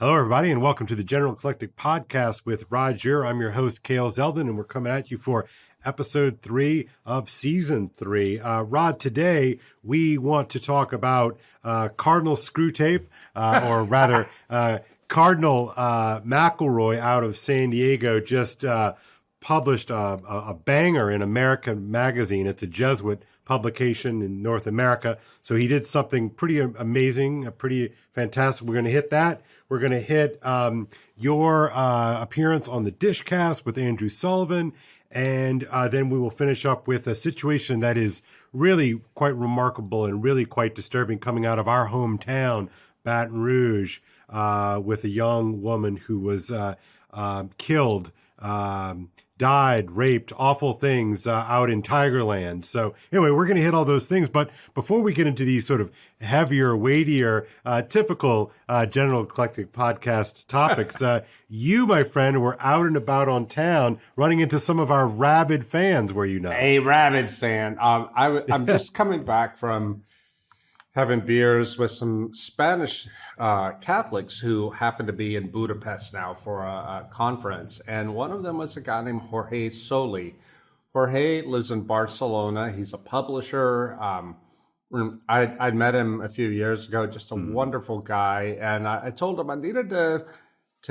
Hello, everybody, and welcome to the General Eclectic Podcast with Roger. I'm your host, Kale Zeldin, and we're coming at you for episode 3 of season 3. Rod, today we want to talk about Cardinal Screwtape, or rather, Cardinal McElroy out of San Diego just published a banger in American Magazine. It's a Jesuit publication in North America. So he did something pretty amazing, pretty fantastic. We're going to hit that. We're going to hit your appearance on the Dishcast with Andrew Sullivan. And then we will finish up with a situation that is really quite remarkable and really quite disturbing coming out of our hometown, Baton Rouge, with a young woman who was killed, died, raped, awful things out in Tigerland. So anyway, we're going to hit all those things. But before we get into these sort of heavier, weightier, typical General Eclectic Podcast topics, you, my friend, were out and about on town running into some of our rabid fans, were you not? A rabid fan. I'm just coming back from having beers with some Spanish Catholics who happen to be in Budapest now for a conference. And one of them was a guy named Jorge Soli. Jorge lives in Barcelona. He's a publisher. I'd met him a few years ago, just a wonderful guy. And I told him I needed to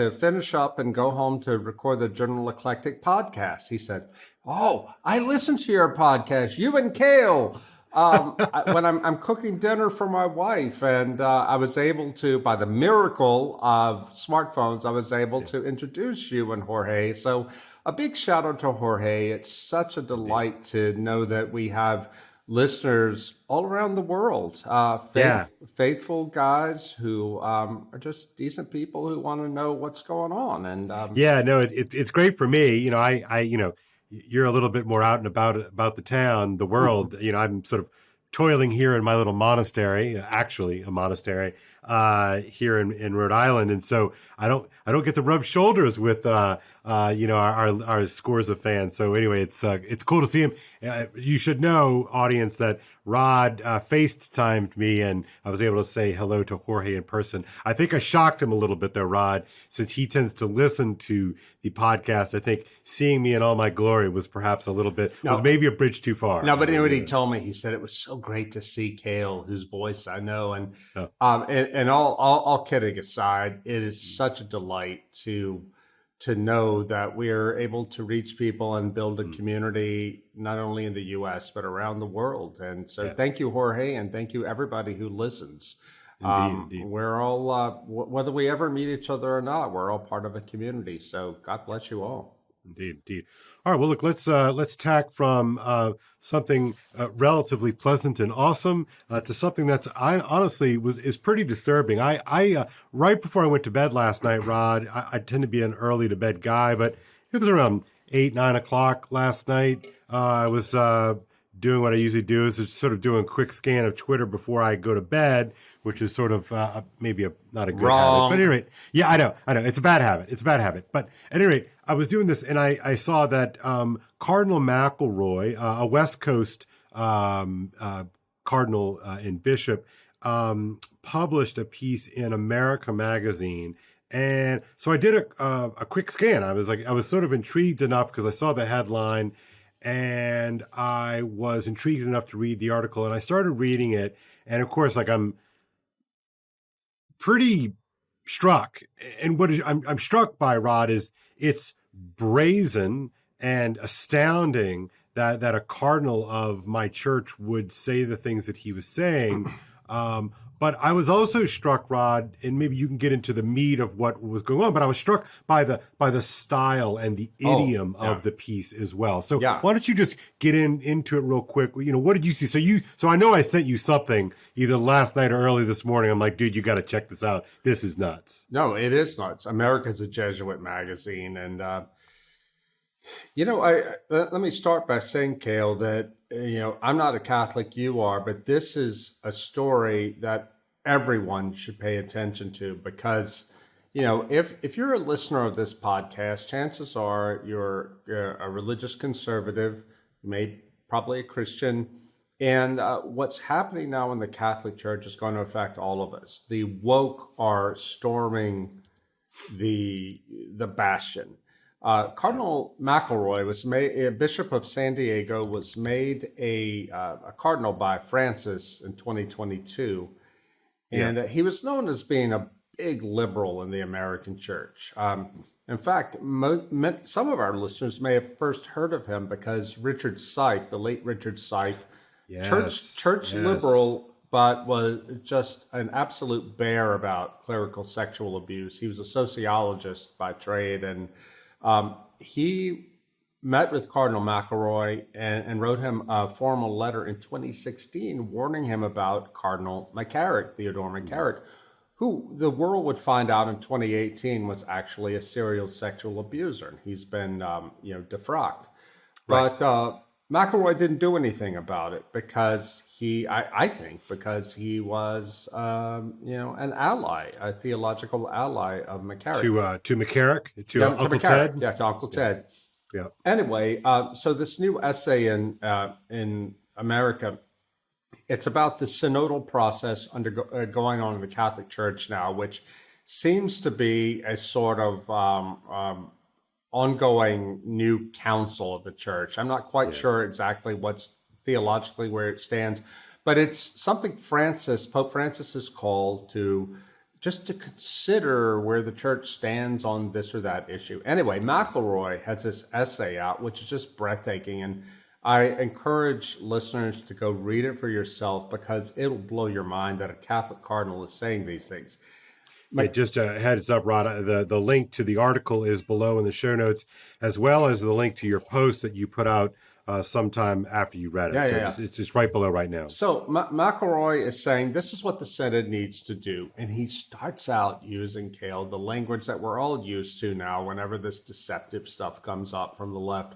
finish up and go home to record the General Eclectic Podcast. He said, "Oh, I listen to your podcast, you and Kale." When I'm cooking dinner for my wife, and I was able to, by the miracle of smartphones, I was able to introduce you and Jorge. So a big shout out to Jorge. It's such a delight to know that we have listeners all around the world, faithful guys who are just decent people who want to know what's going on. And it's great for me. You know, I you're a little bit more out and about the town, the world. You know, I'm sort of toiling here in my little monastery, actually a monastery, here in Rhode Island. And so I don't get to rub shoulders with, our scores of fans. So anyway, it's cool to see him. You should know, audience, that Rod FaceTimed me and I was able to say hello to Jorge in person. I think I shocked him a little bit there, Rod, since he tends to listen to the podcast. I think seeing me in all my glory was perhaps a little bit, was maybe a bridge too far. No, but you know what he told me? He said it was so great to see Kale, whose voice I know. And all kidding aside, it is such a delight to know that we're able to reach people and build a community, not only in the U.S., but around the world. And so thank you, Jorge, and thank you, everybody who listens. Indeed. We're all, whether we ever meet each other or not, we're all part of a community. So God bless you all. Indeed. All right. Well, look, let's tack from something relatively pleasant and awesome to something that's honestly is pretty disturbing. I right before I went to bed last night, Rod, I tend to be an early to bed guy, but it was around 8-9 o'clock last night. I was doing what I usually do, is just sort of doing a quick scan of Twitter before I go to bed, which is sort of maybe not a good habit. But at any rate, yeah, I know. It's a bad habit. But at any rate, I was doing this and I saw that Cardinal McElroy, a West Coast cardinal and bishop, published a piece in America Magazine. And so I did a quick scan. I was sort of intrigued enough because I saw the headline, and I was intrigued enough to read the article, and I started reading it. And of course, I'm pretty struck. And what I'm struck by, Rod, is it's brazen and astounding that a cardinal of my church would say the things that he was saying. But I was also struck, Rod, and maybe you can get into the meat of what was going on, but I was struck by the style and the idiom of the piece as well. So why don't you just get into it real quick? You know, what did you see? So I know I sent you something either last night or early this morning. I'm like, dude, you got to check this out. This is nuts. No, it is nuts. America's a Jesuit magazine. And, let me start by saying, Kale, that, I'm not a Catholic, you are, but this is a story that everyone should pay attention to because, if you're a listener of this podcast, chances are you're a religious conservative, probably a Christian. And what's happening now in the Catholic Church is going to affect all of us. The woke are storming the bastion. Cardinal McElroy was made Bishop of San Diego, was made a cardinal by Francis in 2022, and he was known as being a big liberal in the American church. In fact, some of our listeners may have first heard of him because Richard Sipe, the late Richard Sipe, church liberal, but was just an absolute bear about clerical sexual abuse. He was a sociologist by trade, and he met with Cardinal McElroy and wrote him a formal letter in 2016 warning him about Cardinal McCarrick, Theodore McCarrick, who the world would find out in 2018 was actually a serial sexual abuser. He's been, defrocked. Right. But McElroy didn't do anything about it because I think because he was, an ally, a theological ally of McCarrick. To McCarrick? To Uncle Ted? Yeah, to Uncle Ted. Yeah. Anyway, so this new essay in America, it's about the synodal process going on in the Catholic Church now, which seems to be a sort of ongoing new council of the church. I'm not quite sure exactly what's theologically where it stands, but it's something Pope Francis is called to just to consider where the church stands on this or that issue. Anyway, McElroy has this essay out, which is just breathtaking, and I encourage listeners to go read it for yourself because it'll blow your mind that a Catholic cardinal is saying these things. Just a heads up, Rod, the link to the article is below in the show notes, as well as the link to your post that you put out sometime after you read it. It's just right below right now. So McElroy is saying this is what the Synod needs to do. And he starts out using, Kale, the language that we're all used to now whenever this deceptive stuff comes up from the left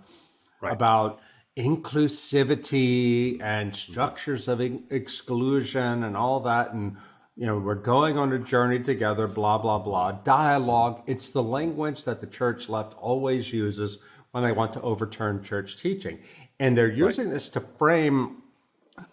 about inclusivity and structures of exclusion and all that. And we're going on a journey together, blah, blah, blah. Dialogue. It's the language that the church left always uses when they want to overturn church teaching. And they're using this to frame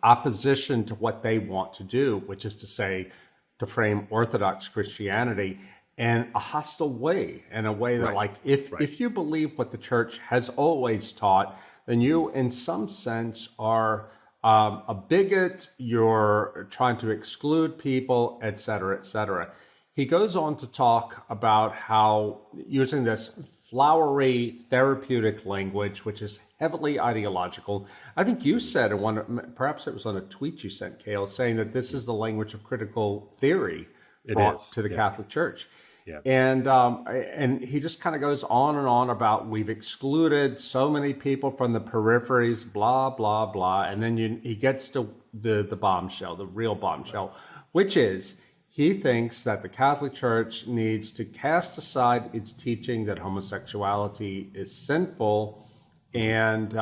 opposition to what they want to do, which is to say, to frame Orthodox Christianity in a hostile way, in a way that if you believe what the church has always taught, then you, in some sense, are a bigot, you're trying to exclude people, et cetera, et cetera. He goes on to talk about how using this flowery therapeutic language, which is heavily ideological. I think you said in perhaps it was on a tweet you sent, Kale, saying that this is the language of critical theory brought to the Catholic Church. Yeah. And he just kind of goes on and on about we've excluded so many people from the peripheries, blah, blah, blah. And then he gets to the bombshell, the real bombshell, which is he thinks that the Catholic Church needs to cast aside its teaching that homosexuality is sinful and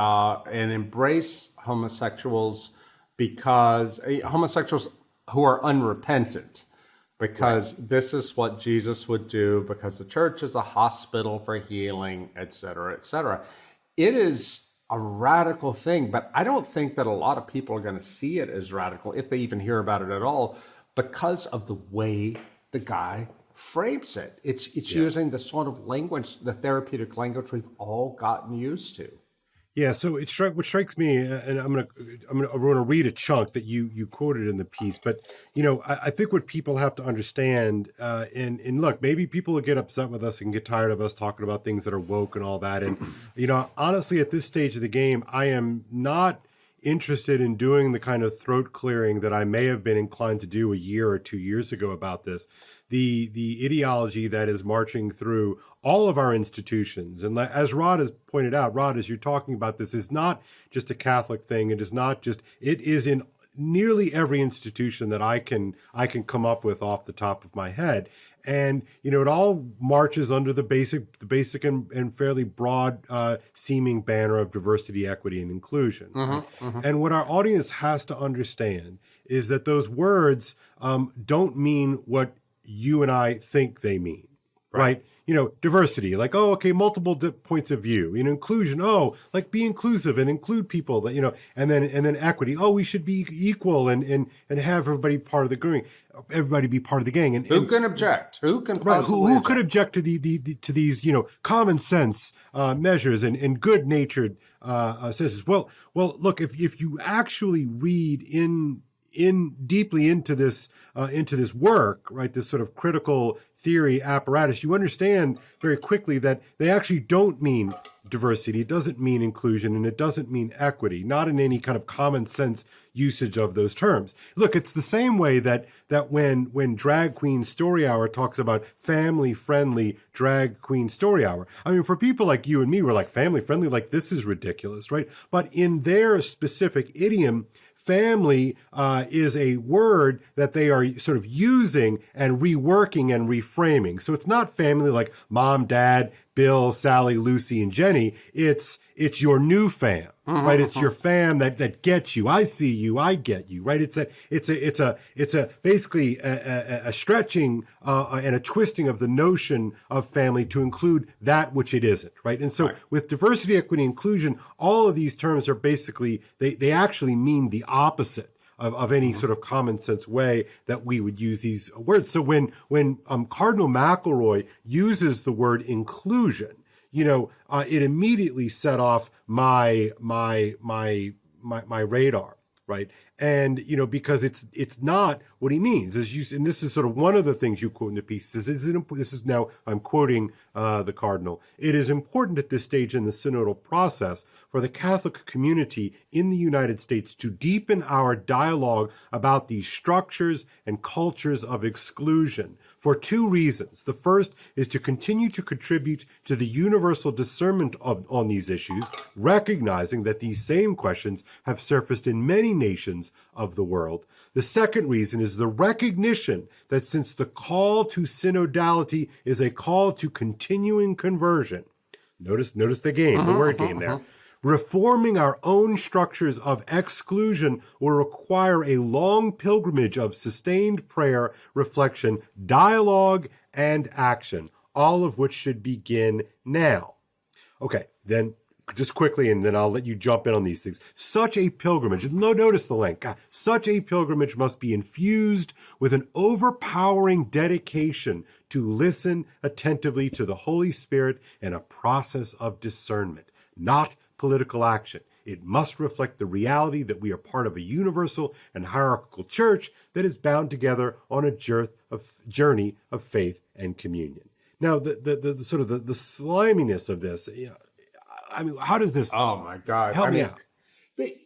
embrace homosexuals because homosexuals who are unrepentant. Because this is what Jesus would do, because the church is a hospital for healing, et cetera, et cetera. It is a radical thing, but I don't think that a lot of people are going to see it as radical, if they even hear about it at all, because of the way the guy frames it. It's using the sort of language, the therapeutic language we've all gotten used to. Yeah, so what strikes me, and I'm gonna read a chunk that you quoted in the piece, but I think what people have to understand, and look, maybe people will get upset with us and get tired of us talking about things that are woke and all that, and honestly, at this stage of the game, I am not interested in doing the kind of throat clearing that I may have been inclined to do a year or 2 years ago about this. The ideology that is marching through all of our institutions. And as Rod has pointed out, Rod, as you're talking about, this is not just a Catholic thing. It is in nearly every institution that I can come up with off the top of my head. And, it all marches under the basic and fairly broad seeming banner of diversity, equity, and inclusion. Mm-hmm, mm-hmm. And what our audience has to understand is that those words don't mean what you and I think they mean, right? diversity, like, oh, okay, multiple points of view. Inclusion, oh, like be inclusive and include people that, and then equity. Oh, we should be equal and have everybody part of the gang, everybody be part of the gang. And who can object? Who can right? Who could object to to these, common sense measures and good natured senses? Well, look, if you actually read in deeply into this work, right, this sort of critical theory apparatus, you understand very quickly that they actually don't mean diversity. It doesn't mean inclusion, and it doesn't mean equity, not in any kind of common sense usage of those terms. Look, it's the same way that when Drag Queen Story Hour talks about family-friendly Drag Queen Story Hour, I mean, for people like you and me, we're like, family-friendly, like, this is ridiculous, right? But in their specific idiom, family is a word that they are sort of using and reworking and reframing. So it's not family like mom, dad, Bill, Sally, Lucy, and Jenny. It's your new fam, right? It's your fam that gets you. I see you. I get you, right? It's a basically a stretching and a twisting of the notion of family to include that which it isn't, right? And so Right. with diversity, equity, inclusion, all of these terms are basically, they actually mean the opposite of any sort of common sense way that we would use these words. So when Cardinal McElroy uses the word inclusion, it immediately set off my radar, right? And because it's not what he means. And this is sort of one of the things you quote in the piece. This is now, I'm quoting the Cardinal. It is important at this stage in the synodal process for the Catholic community in the United States to deepen our dialogue about these structures and cultures of exclusion for two reasons. The first is to continue to contribute to the universal discernment on these issues, recognizing that these same questions have surfaced in many nations of the world. The second reason is the recognition that since the call to synodality is a call to continuing conversion, notice the game, the word game there, reforming our own structures of exclusion will require a long pilgrimage of sustained prayer, reflection, dialogue, and action, all of which should begin now. Okay, then just quickly, and then I'll let you jump in on these things. Such a pilgrimage, notice the link, such a pilgrimage must be infused with an overpowering dedication to listen attentively to the Holy Spirit in a process of discernment, not political action. It must reflect the reality that we are part of a universal and hierarchical church that is bound together on a journey of faith and communion. Now, the sort of the sliminess of this, I mean, how does this? Oh my God! Help me out. It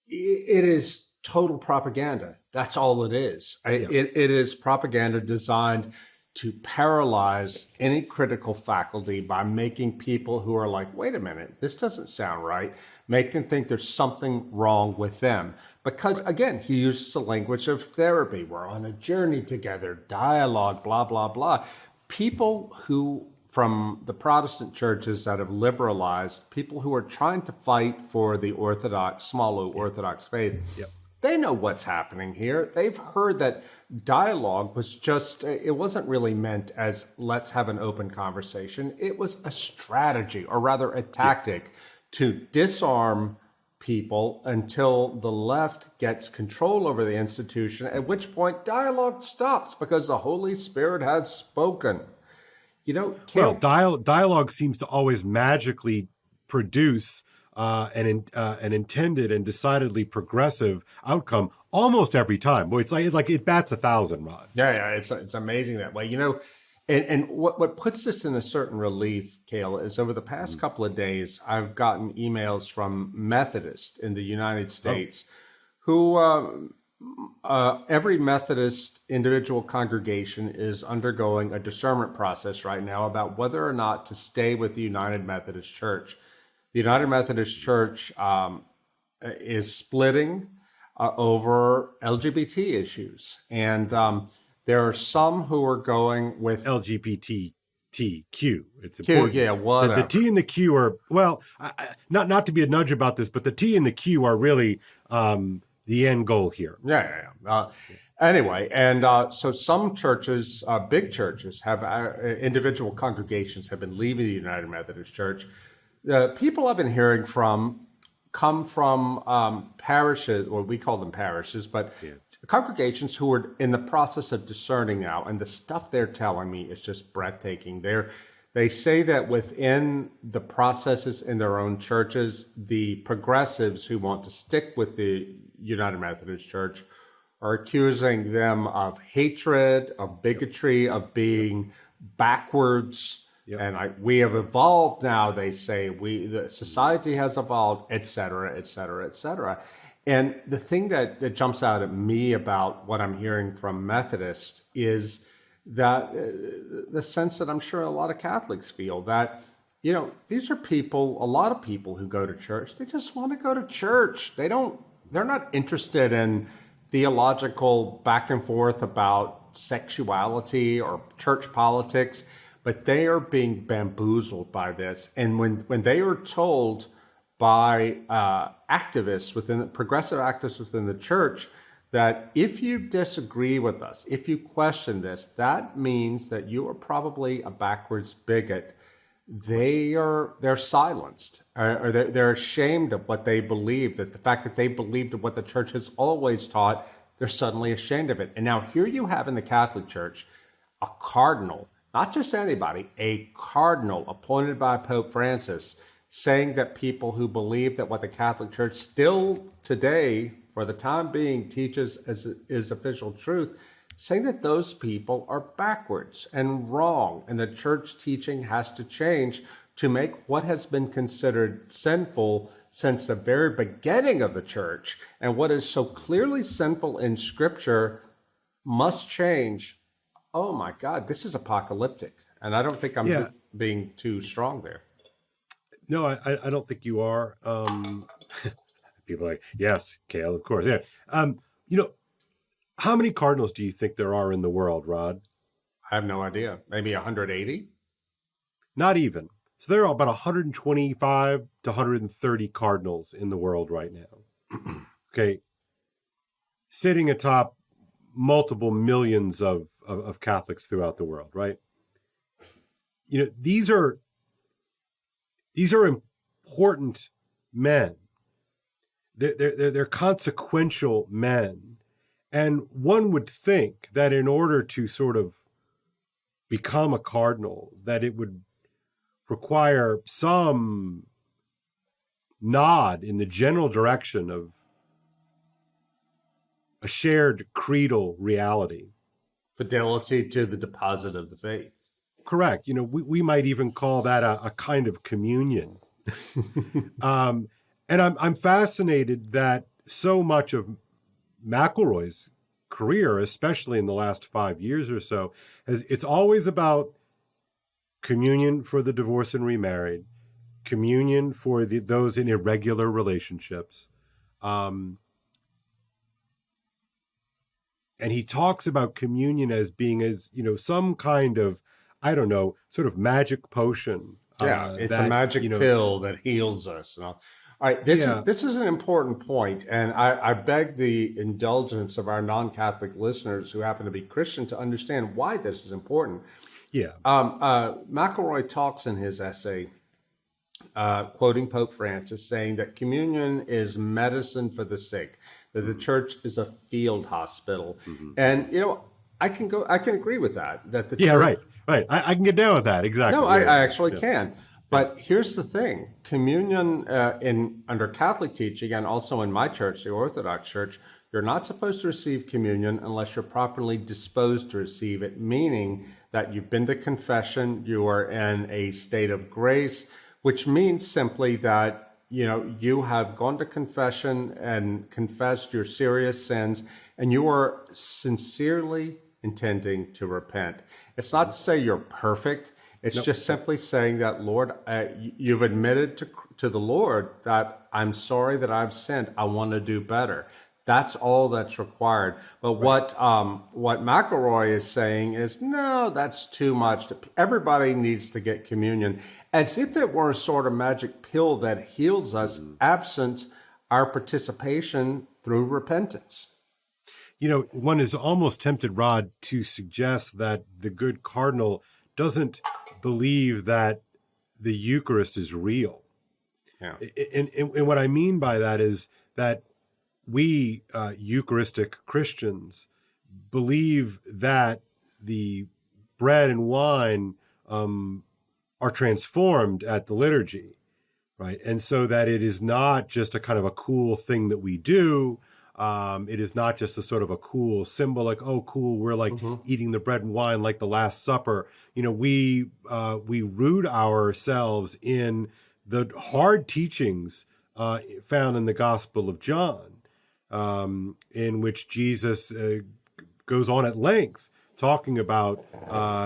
is total propaganda. That's all it is. It is propaganda designed to paralyze any critical faculty by making people who are like, wait a minute, this doesn't sound right, make them think there's something wrong with them. Because again, he uses the language of therapy. We're on a journey together, dialogue, blah, blah, blah. People who, from the Protestant churches that have liberalized, people who are trying to fight for the Orthodox, small o Orthodox faith, they know what's happening here. They've heard that dialogue was just, it wasn't really meant as let's have an open conversation. It was a strategy, or rather a tactic, to disarm people until the left gets control over the institution, at which point dialogue stops because the Holy Spirit has spoken. Kale, dialogue seems to always magically produce an intended and decidedly progressive outcome almost every time. Boy, it's like it bats 1,000, Rod. Yeah, it's amazing that way. And what puts this in a certain relief, Kale, is over the past couple of days, I've gotten emails from Methodists in the United States who every Methodist individual congregation is undergoing a discernment process right now about whether or not to stay with the United Methodist Church. The United Methodist Church is splitting over LGBT issues. And there are some who are going with LGBTQ. It's Q, important. yeah, whatever. The T and the Q are, well, not to be a nudge about this, but the T and the Q are really the end goal here. Yeah. Anyway, and so some churches, big churches, have individual congregations have been leaving the United Methodist Church. The people I've been hearing from come from parishes, or we call them parishes, but congregations who are in the process of discerning now, and the stuff they're telling me is just breathtaking. They say that within the processes in their own churches, the progressives who want to stick with the United Methodist Church are accusing them of hatred, of bigotry, of being backwards. Yep. And we have evolved now, they say. The society has evolved, et cetera, et cetera, et cetera. And the thing that jumps out at me about what I'm hearing from Methodists is that the sense that I'm sure a lot of Catholics feel that, these are people, a lot of people who go to church, they just want to go to church. They're not interested in theological back and forth about sexuality or church politics, but they are being bamboozled by this. And when they are told by progressive activists within the church, that if you disagree with us, if you question this, that means that you are probably a backwards bigot. They're silenced, or they're ashamed of what they believe, that the fact that they believed what the church has always taught, they're suddenly ashamed of it. And now here you have in the Catholic Church a cardinal, not just anybody, a cardinal appointed by Pope Francis, saying that people who believe that what the Catholic Church still today, for the time being, teaches as is official truth, saying that those people are backwards and wrong, and the church teaching has to change to make what has been considered sinful since the very beginning of the church, and what is so clearly sinful in Scripture must change. Oh my God, this is apocalyptic. And I don't think I'm being too strong there. No, I don't think you are. People are like, yes, Kale, of course. Yeah. How many cardinals do you think there are in the world, Rod? I have no idea. Maybe 180? Not even. So there are about 125 to 130 cardinals in the world right now. Okay. Sitting atop multiple millions of Catholics throughout the world, right? These are important men. They're consequential men. And one would think that in order to sort of become a cardinal, that it would require some nod in the general direction of a shared creedal reality. Fidelity to the deposit of the faith. Correct. We might even call that a kind of communion. And I'm fascinated that so much of McElroy's career, especially in the last 5 years or so, it's always about communion for the divorced and remarried, communion for those in irregular relationships. And he talks about communion as being some kind of, I don't know, sort of magic potion. It's a magic pill that heals us. All right, this is an important point, and I beg the indulgence of our non-Catholic listeners who happen to be Christian to understand why this is important. Yeah. McElroy talks in his essay, quoting Pope Francis, saying that communion is medicine for the sick, that the church is a field hospital. Mm-hmm. And, I can agree with that. That the church, right. I can get down with that. Exactly. No, I actually can. But here's the thing. Communion under Catholic teaching, and also in my church, the Orthodox Church, you're not supposed to receive communion unless you're properly disposed to receive it, meaning that you've been to confession, you are in a state of grace, which means simply that you have gone to confession and confessed your serious sins, and you are sincerely intending to repent. It's not to say you're perfect. It's just simply saying that, Lord, you've admitted to the Lord that I'm sorry that I've sinned. I want to do better. That's all that's required. But what McElroy is saying is, no, that's too much. Everybody needs to get communion, as if it were a sort of magic pill that heals us, absent our participation through repentance. one is almost tempted, Rod, to suggest that the good cardinal doesn't believe that the Eucharist is real. Yeah. And what I mean by that is that we Eucharistic Christians believe that the bread and wine are transformed at the liturgy, right? And so that it is not just a kind of a cool thing that we do. It is not just a sort of a cool symbol, like, oh, cool, we're like eating the bread and wine like the Last Supper. We root ourselves in the hard teachings found in the Gospel of John, in which Jesus goes on at length talking about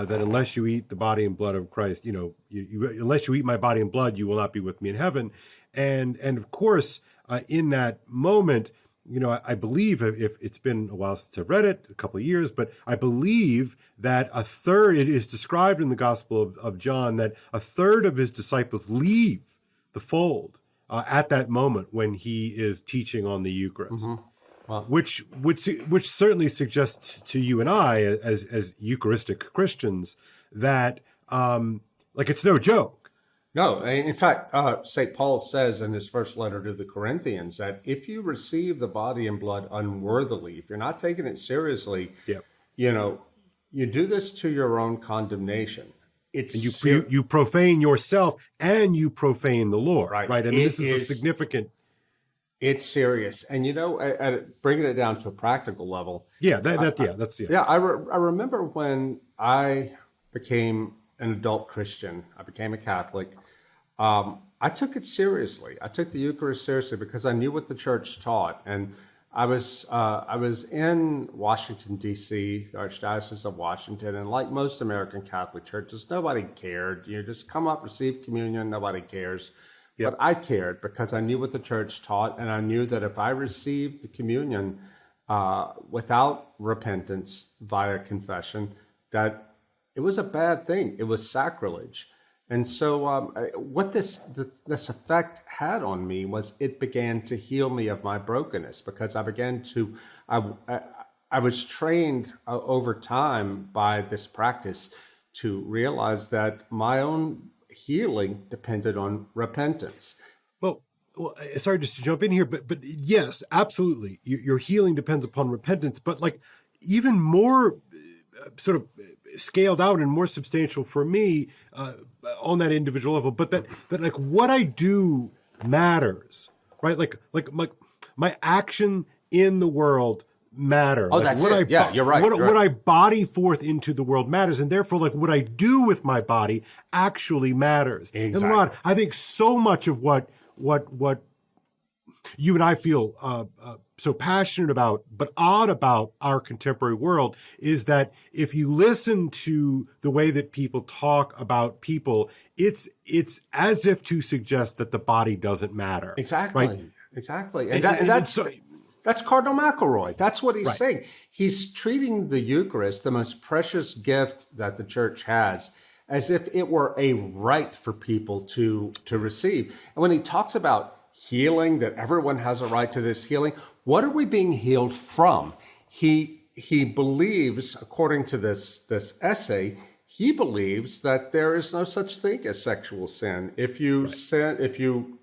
that unless you eat the body and blood of Christ, unless you eat my body and blood, you will not be with me in heaven. And of course, in that moment, I believe, if it's been a while since I've read it, a couple of years, but I believe that it is described in the Gospel of John that a third of his disciples leave the fold at that moment when he is teaching on the Eucharist. Well, which certainly suggests to you and I, as Eucharistic Christians, that it's no joke. No, in fact, St. Paul says in his first letter to the Corinthians that if you receive the body and blood unworthily, if you're not taking it seriously, you do this to your own condemnation. You profane yourself and you profane the Lord, right? And this is a significant. It's serious, and bringing it down to a practical level. I remember when I became an adult Christian. I became a Catholic. I took it seriously. I took the Eucharist seriously because I knew what the Church taught, and I was in Washington, D.C., the Archdiocese of Washington, and like most American Catholic churches, nobody cared. You just come up, receive communion, nobody cares. Yep. But I cared because I knew what the Church taught, and I knew that if I received the communion without repentance via confession, that it was a bad thing. It was sacrilege. And so what this effect had on me was it began to heal me of my brokenness, because I began to, I was trained over time by this practice to realize that my own healing depended on repentance. Well, sorry just to jump in here, but yes, absolutely. Your healing depends upon repentance, but even more sort of scaled out and more substantial for me on that individual level, but that what I do matters, right? My action in the world matter. Oh, that's it. You're right. What I body forth into the world matters, and therefore, what I do with my body actually matters. Exactly. And Rod, I think so much of what you and I feel so passionate about, but odd about our contemporary world, is that if you listen to the way that people talk about people, it's as if to suggest that the body doesn't matter. Exactly. Right? Exactly. That's Cardinal McElroy. That's what he's saying. He's treating the Eucharist, the most precious gift that the Church has, as if it were a right for people to receive. And when he talks about healing, that everyone has a right to this healing, what are we being healed from? He believes, according to this essay, he believes that there is no such thing as sexual sin. If you sin, if you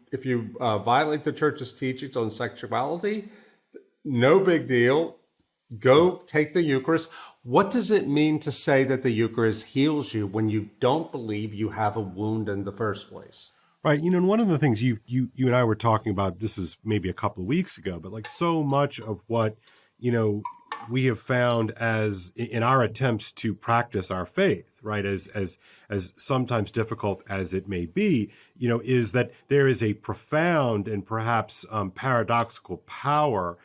violate the Church's teachings on sexuality, no big deal. Go take the Eucharist. What does it mean to say that the Eucharist heals you when you don't believe you have a wound in the first place? Right. And one of the things you and I were talking about, this is maybe a couple of weeks ago, but so much of what, we have found as in our attempts to practice our faith, right, as sometimes difficult as it may be, is that there is a profound and perhaps paradoxical power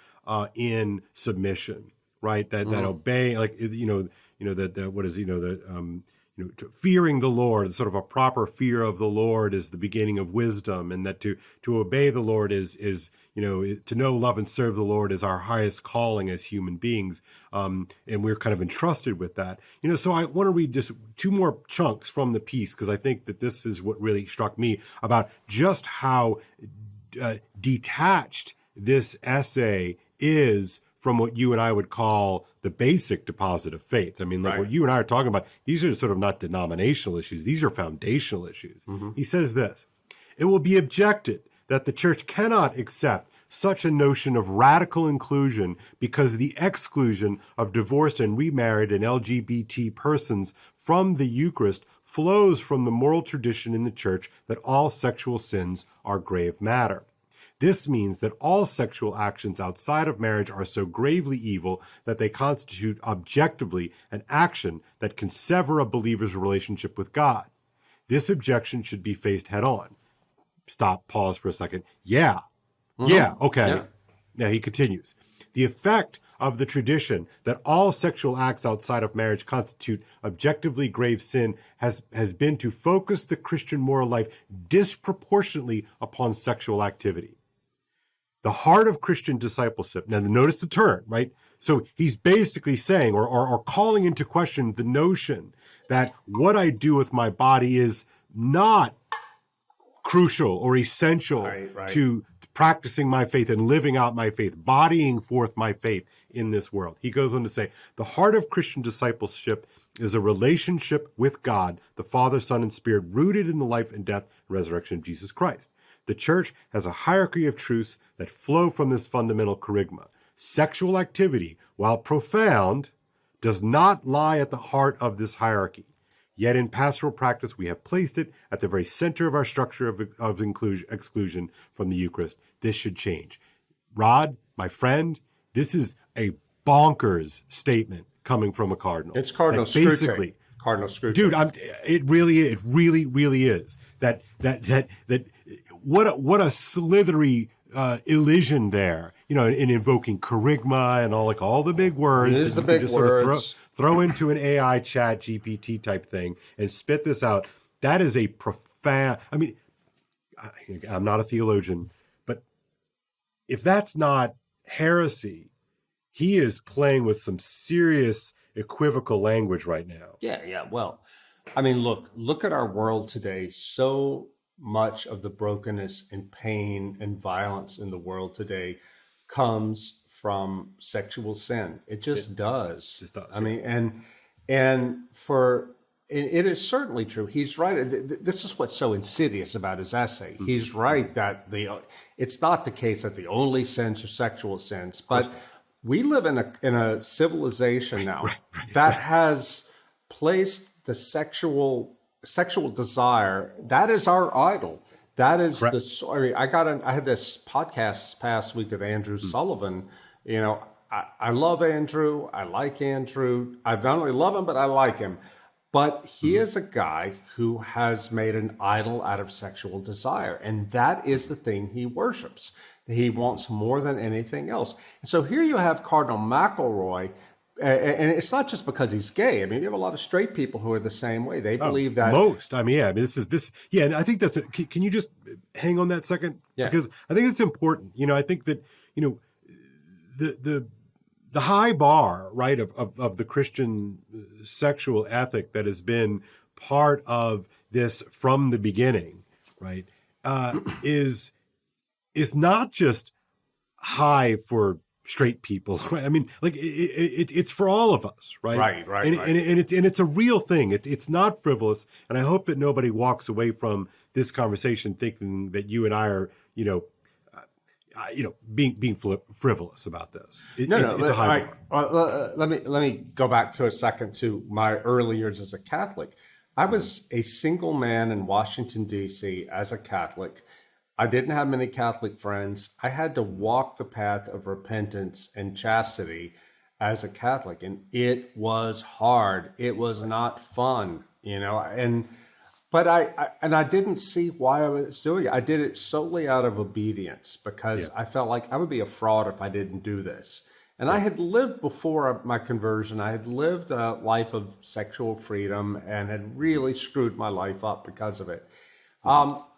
in submission, right? That obey, fearing the Lord, sort of a proper fear of the Lord is the beginning of wisdom, and that to obey the Lord is to know, love, and serve the Lord is our highest calling as human beings, and we're kind of entrusted with that. So I want to read just two more chunks from the piece, because I think that this is what really struck me about just how detached this essay is from what you and I would call the basic deposit of faith. I mean, like what you and I are talking about, these are sort of not denominational issues. These are foundational issues. He says this, it will be objected that the church cannot accept such a notion of radical inclusion because the exclusion of divorced and remarried and LGBT persons from the Eucharist flows from the moral tradition in the church that all sexual sins are grave matter. This means that all sexual actions outside of marriage are so gravely evil that they constitute objectively an action that can sever a believer's relationship with God. This objection should be faced head on. Stop, pause for a second. Yeah, okay. Yeah. Now he continues. The effect of the tradition that all sexual acts outside of marriage constitute objectively grave sin has been to focus the Christian moral life disproportionately upon sexual activity. The heart of Christian discipleship. Now, notice the turn, right? So he's basically saying or calling into question the notion that what I do with my body is not crucial or essential to practicing my faith and living out my faith, bodying forth my faith in this world. He goes on to say, the heart of Christian discipleship is a relationship with God, the Father, Son, and Spirit, rooted in the life and death and resurrection of Jesus Christ. The church has a hierarchy of truths that flow from this fundamental kerygma. Sexual activity, while profound, does not lie at the heart of this hierarchy. Yet in pastoral practice, we have placed it at the very center of our structure of exclusion from the Eucharist. This should change. Rod, my friend, this is a bonkers statement coming from a cardinal. It's Cardinal Screwtape. Cardinal Screwtape. Dude, it really is. That what a slithery elision there, in invoking kerygma and all the big words. It is the big words. Sort of throw into an AI chat GPT type thing and spit this out. That is a profound, I'm not a theologian, but if that's not heresy, he is playing with some serious equivocal language right now. Yeah. Well, look at our world today. So much of the brokenness and pain and violence in the world today comes from sexual sin. It just does. Just does. It is certainly true. He's right. This is what's so insidious about his essay. He's right that it's not the case that the only sins are sexual sins, but we live in a civilization now that has placed the sexual desire. That is our idol. That is the story. I had this podcast this past week with Andrew Sullivan. I love Andrew. I like Andrew. I not only love him, but I like him. But he is a guy who has made an idol out of sexual desire. And that is the thing he worships. He wants more than anything else. And so here you have Cardinal McElroy. And it's not just because he's gay. You have a lot of straight people who are the same way. They believe that most. And I think that's. Can you just hang on that second? Yeah. Because I think it's important. I think that the high bar, right, of the Christian sexual ethic that has been part of this from the beginning, right, is not just high for straight people. It's for all of us, right? Right. And it's a real thing. It's not frivolous. And I hope that nobody walks away from this conversation thinking that you and I are, being frivolous about this. It's a high bar. Let me go back to a second to my early years as a Catholic. I was a single man in Washington, D.C. as a Catholic. I didn't have many Catholic friends. I had to walk the path of repentance and chastity as a Catholic, and it was hard. It was not fun, but I didn't see why I was doing it. I did it solely out of obedience because I felt like I would be a fraud if I didn't do this. And I had lived before my conversion. I had lived a life of sexual freedom and had really screwed my life up because of it.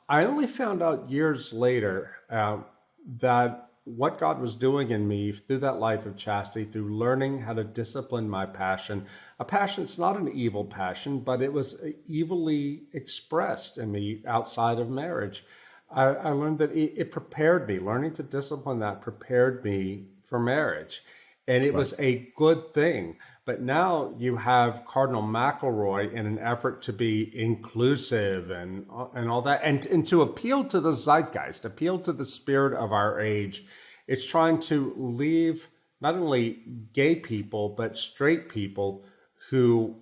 I only found out years later that what God was doing in me through that life of chastity, through learning how to discipline my passion. A passion, it's not an evil passion, but it was evilly expressed in me outside of marriage. I learned that it prepared me. Learning to discipline that prepared me for marriage. and it was a good thing. But now you have Cardinal McElroy in an effort to be inclusive and all that, and to appeal to the zeitgeist, appeal to the spirit of our age. It's trying to leave not only gay people but straight people who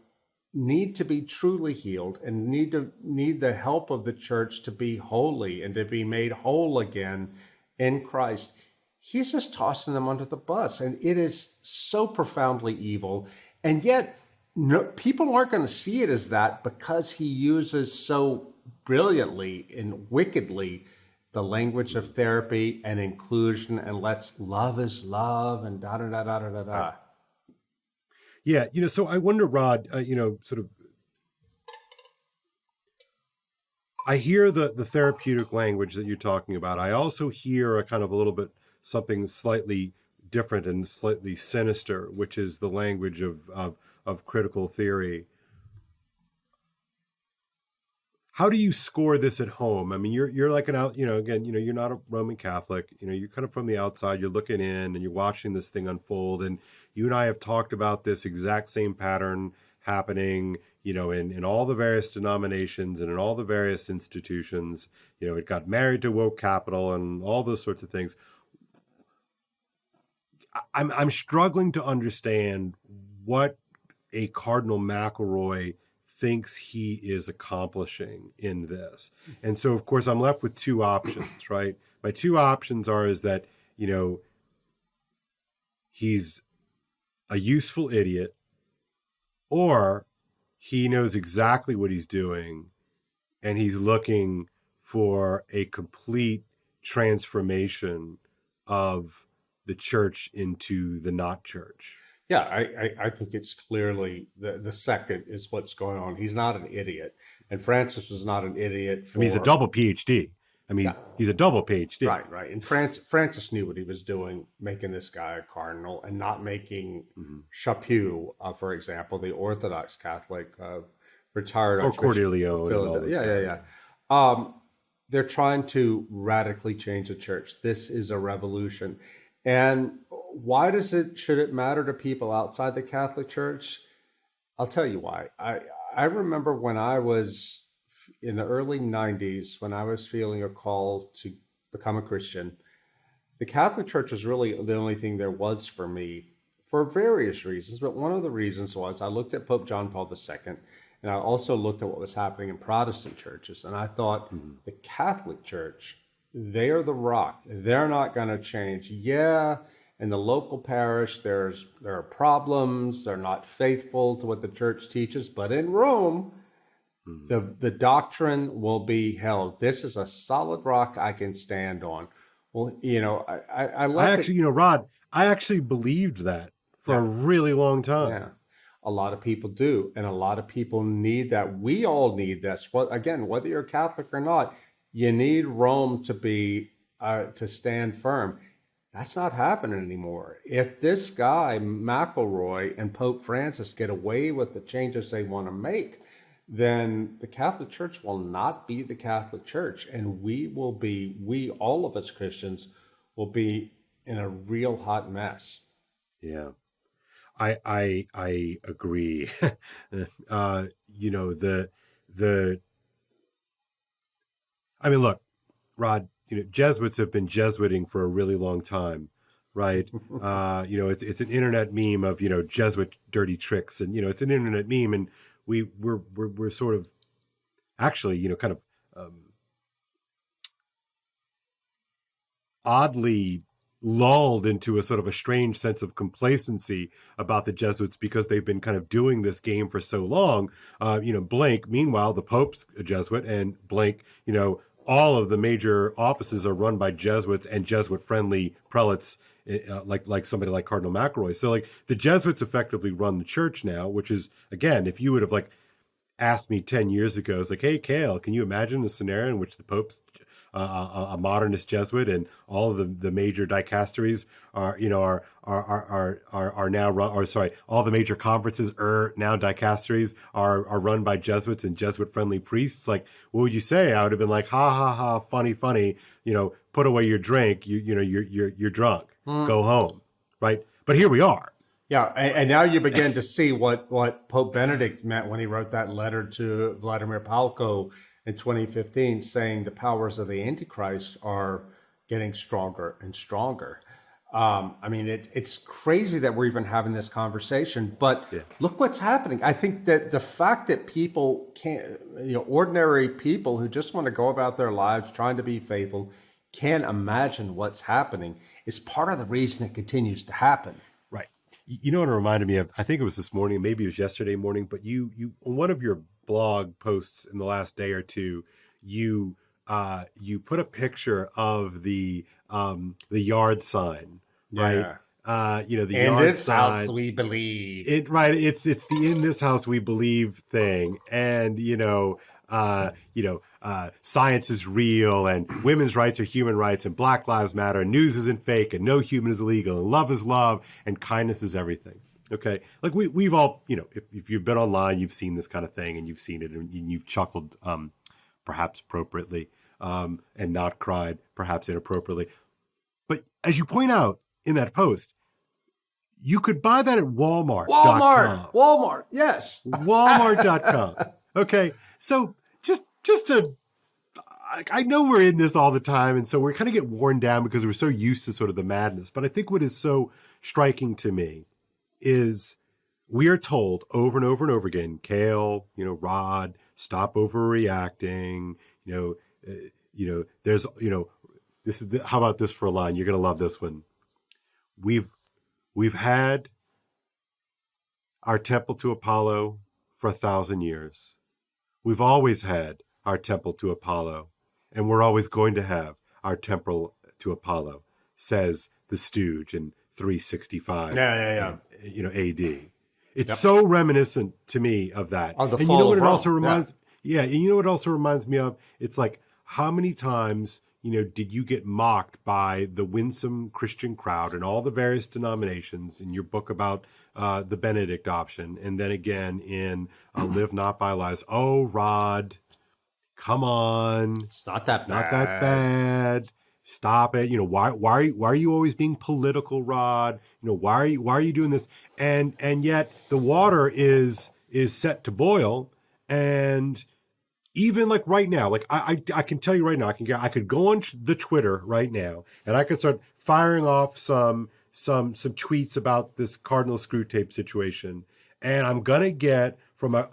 need to be truly healed and need the help of the church to be holy and to be made whole again in Christ. He's just tossing them under the bus, and it is so profoundly evil. And yet, people aren't going to see it as that because he uses so brilliantly and wickedly the language of therapy and inclusion, and lets love is love and da da da da da da. Yeah, so I wonder, Rod, sort of, I hear the therapeutic language that you're talking about. I also hear a kind of a little bit something slightly different and slightly sinister, which is the language of critical theory. How do you score this at home? I mean, you're like again, you're not a Roman Catholic. You're kind of from the outside. You're looking in and you're watching this thing unfold. And you and I have talked about this exact same pattern happening, in all the various denominations and in all the various institutions. It got married to woke capital and all those sorts of things. I'm struggling to understand what a Cardinal McElroy thinks he is accomplishing in this. And so, of course, I'm left with two options, right? My two options is that, he's a useful idiot, or he knows exactly what he's doing and he's looking for a complete transformation of the church into the not church. Yeah, I think it's clearly the second is what's going on. He's not an idiot. And Francis was not an idiot. He's a double PhD. He's a double PhD. Right. And Francis knew what he was doing, making this guy a cardinal and not making Chaput, for example, the Orthodox Catholic, retired or Cordileone. Yeah. They're trying to radically change the church. This is a revolution. And why should it matter to people outside the Catholic Church? I'll tell you why. I remember when I was in the early 90s, when I was feeling a call to become a Christian, the Catholic Church was really the only thing there was for me for various reasons. But one of the reasons was I looked at Pope John Paul II, and I also looked at what was happening in Protestant churches. And I thought, the Catholic Church, they are the rock. They're not going to change. Yeah, in the local parish, there are problems. They're not faithful to what the church teaches. But in Rome, the doctrine will be held. This is a solid rock I can stand on. Well, Rod, I actually believed that for a really long time. Yeah. A lot of people do, and a lot of people need that. We all need this. Whether you're Catholic or not, you need Rome to be to stand firm. That's not happening anymore. If this guy McElroy and Pope Francis get away with the changes they want to make, then the Catholic Church will not be the Catholic Church, and all of us Christians will be in a real hot mess. Yeah. I agree. Look, Rod, Jesuits have been Jesuiting for a really long time, right? It's an internet meme of, Jesuit dirty tricks, and, it's an internet meme, and we're sort of actually, kind of oddly lulled into a sort of a strange sense of complacency about the Jesuits because they've been kind of doing this game for so long. Blank, meanwhile, the Pope's a Jesuit, and blank, all of the major offices are run by Jesuits and Jesuit-friendly prelates, like somebody like Cardinal McElroy. So, the Jesuits effectively run the church now, which is, again, if you would have, asked me 10 years ago, it's like, hey, Kale, can you imagine a scenario in which the Pope's a modernist Jesuit and all of the major dicasteries are now run, or sorry, all the major conferences are now dicasteries are run by Jesuits and Jesuit-friendly priests? What would you say? I would have been like, ha ha ha, funny, put away your drink, you're drunk, go home, right? But here we are. Yeah, and now you begin to see what Pope Benedict meant when he wrote that letter to Vladimir Palko in 2015, saying the powers of the Antichrist are getting stronger and stronger. I mean, it's crazy that we're even having this conversation, but look what's happening. I think that the fact that people can't, ordinary people who just want to go about their lives trying to be faithful, can't imagine what's happening is part of the reason it continues to happen. Right. You know what it reminded me of? I think it was this morning, maybe it was yesterday morning, but you on one of your blog posts in the last day or two, you put a picture of the yard sign, right? The in yard this sign. house we believe. It's the in this house we believe thing, and science is real, and women's rights are human rights, and Black Lives Matter, and news isn't fake, and no human is illegal, and love is love, and kindness is everything. Okay, like we've all, if you've been online, you've seen this kind of thing, and you've seen it, and you've chuckled, perhaps appropriately, and not cried, perhaps inappropriately. But as you point out in that post, you could buy that at Walmart. Walmart, yes. Walmart.com. Okay, so just to, I know we're in this all the time, and so we kind of get worn down because we're so used to sort of the madness. But I think what is so striking to me is we are told over and over and over again, Kale, Rod, stop overreacting. There's, this is how about this for a line? You're going to love this one. We've had our temple to Apollo for 1,000 years. We've always had our temple to Apollo, and we're always going to have our temple to Apollo, says the Stooge in 365. Yeah. AD. It's so reminiscent to me of that. Of the and fall you know what of it Rome. also reminds? Yeah, and you know what it also reminds me of? It's like, how many times did you get mocked by the winsome Christian crowd and all the various denominations in your book about the Benedict option, and then again in Live Not by Lies? Oh, Rod, come on. It's not that bad. Not that bad. Stop it. Why are you always being political, Rod? Why are you doing this? And yet the water is set to boil, and even like right now, like I can tell you right now, I could go on the Twitter right now, and I could start firing off some tweets about this Cardinal Screwtape situation, and I'm gonna get from a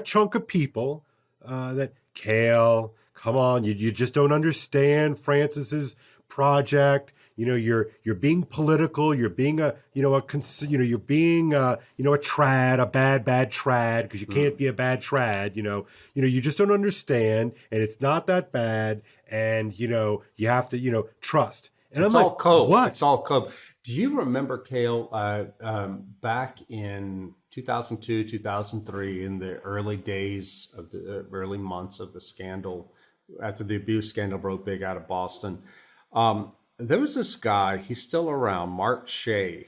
chunk of people that, Kale, come on, you just don't understand Francis's project. You're being political. You're being a trad, a bad trad, because you can't be a bad trad. You just don't understand, and it's not that bad, and you have to trust. And It's I'm all like, code. what? It's all code. Do you remember, Kale, back in 2002, 2003, in the early days of the early months of the scandal, after the abuse scandal broke big out of Boston, there was this guy, he's still around, Mark Shea.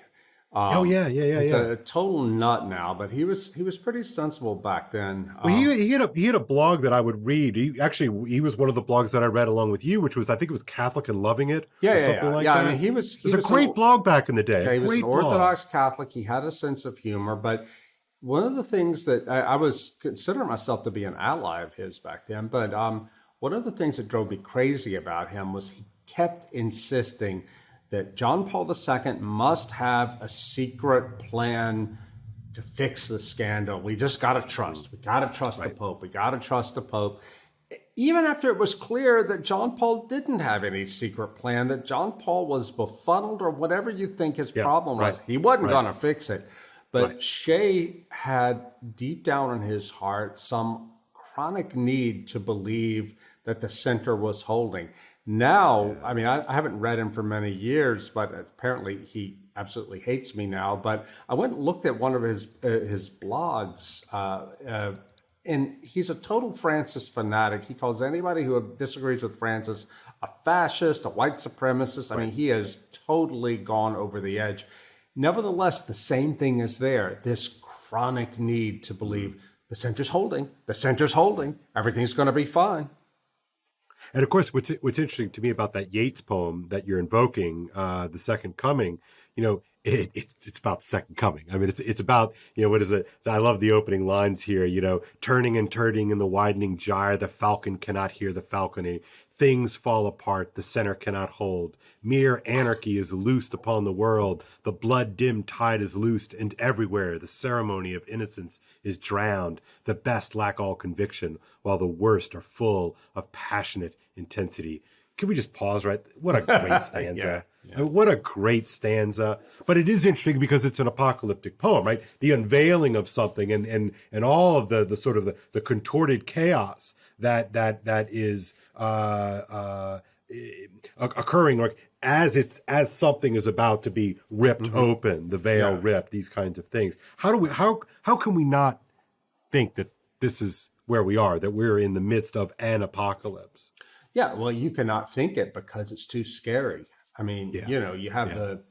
He's a total nut now, but he was pretty sensible back then. Well, he had a blog that I would read. He was one of the blogs that I read along with you, which was, I think it was Catholic and Loving It, or something like that. I mean, he was a great blog back in the day. Yeah, he was an blog. Orthodox Catholic. He had a sense of humor, but one of the things that I was considering myself to be an ally of his back then, but one of the things that drove me crazy about him was he kept insisting that John Paul II must have a secret plan to fix the scandal. We just got to trust. We got to trust the Pope. We got to trust the Pope. Even after it was clear that John Paul didn't have any secret plan, that John Paul was befuddled or whatever you think his problem was, he wasn't going to fix it. But Shea had deep down in his heart some chronic need to believe that the center was holding. Now, I mean, I haven't read him for many years, but apparently he absolutely hates me now. But I went and looked at one of his blogs, and he's a total Francis fanatic. He calls anybody who disagrees with Francis a fascist, a white supremacist. I mean, he has totally gone over the edge. Nevertheless, the same thing is there, this chronic need to believe the center's holding, everything's going to be fine. And of course, what's interesting to me about that Yeats poem that you're invoking, The Second Coming, it's about the second coming. I mean, it's about, what is it? I love the opening lines here, turning and turning in the widening gyre, the falcon cannot hear the falconing. Things fall apart, the center cannot hold. Mere anarchy is loosed upon the world. The blood-dimmed tide is loosed, and everywhere the ceremony of innocence is drowned. The best lack all conviction, while the worst are full of passionate intensity. Can we just pause right? What a great stanza. Yeah. I mean, what a great stanza. But it is interesting because it's an apocalyptic poem, right? The unveiling of something and all of the sort of the contorted chaos that is occurring, like as something is about to be ripped open, the veil ripped, these kinds of things. How can we not think that this is where we are, that we're in the midst of an apocalypse? Yeah, well, you cannot think it because it's too scary. I mean, you have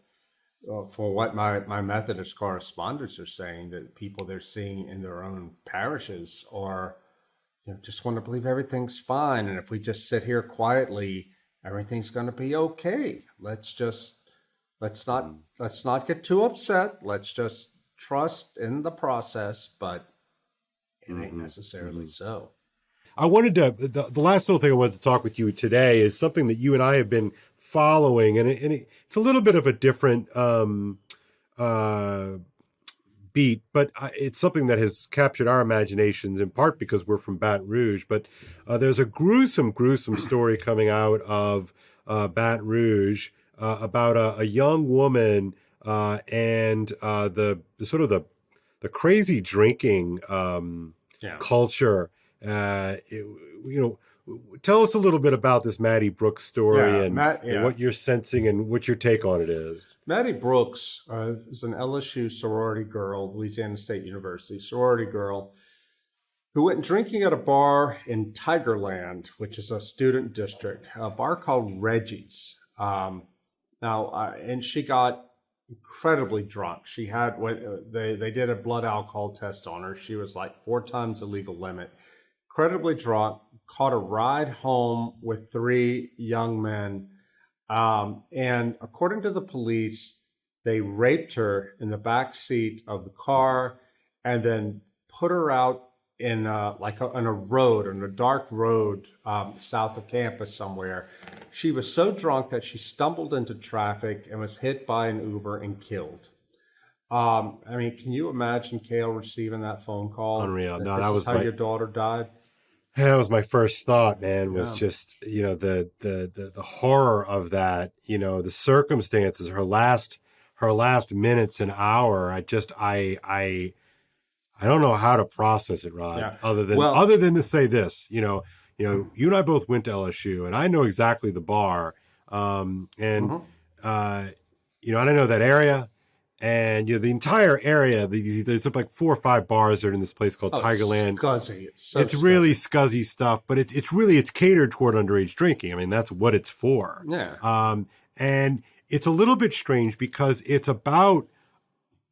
for what my Methodist correspondents are saying, that people they're seeing in their own parishes are, just want to believe everything's fine. And if we just sit here quietly, everything's going to be okay. Let's not get too upset. Let's just trust in the process, but it ain't necessarily so. I wanted to, the last little thing I wanted to talk with you today is something that you and I have been following, and it's a little bit of a different beat, but it's something that has captured our imaginations in part because we're from Baton Rouge. But there's a gruesome story coming out of Baton Rouge about a young woman and the sort of the crazy drinking culture. Tell us a little bit about this Maddie Brooks story and what you're sensing and what your take on it is. Maddie Brooks is an LSU sorority girl, Louisiana State University sorority girl, who went drinking at a bar in Tigerland, which is a student district, a bar called Reggie's. And she got incredibly drunk. She had they did a blood alcohol test on her. She was like 4 times the legal limit. Incredibly drunk, caught a ride home with 3 young men. And according to the police, they raped her in the back seat of the car and then put her out in on a dark road south of campus somewhere. She was so drunk that she stumbled into traffic and was hit by an Uber and killed. I mean, can you imagine Kale receiving that phone call? Unreal. No, that was how your daughter died. That was my first thought, man, was just, the horror of that, the circumstances, her last minutes and hour. I don't know how to process it, Rod, other than to say this, you and I both went to LSU and I know exactly the bar. And I know that area. And the entire area, there's like 4 or 5 bars that are in this place called Tigerland. Scuzzy. It's really scuzzy stuff, but it's catered toward underage drinking. I mean, that's what it's for. Yeah. And it's a little bit strange because it's about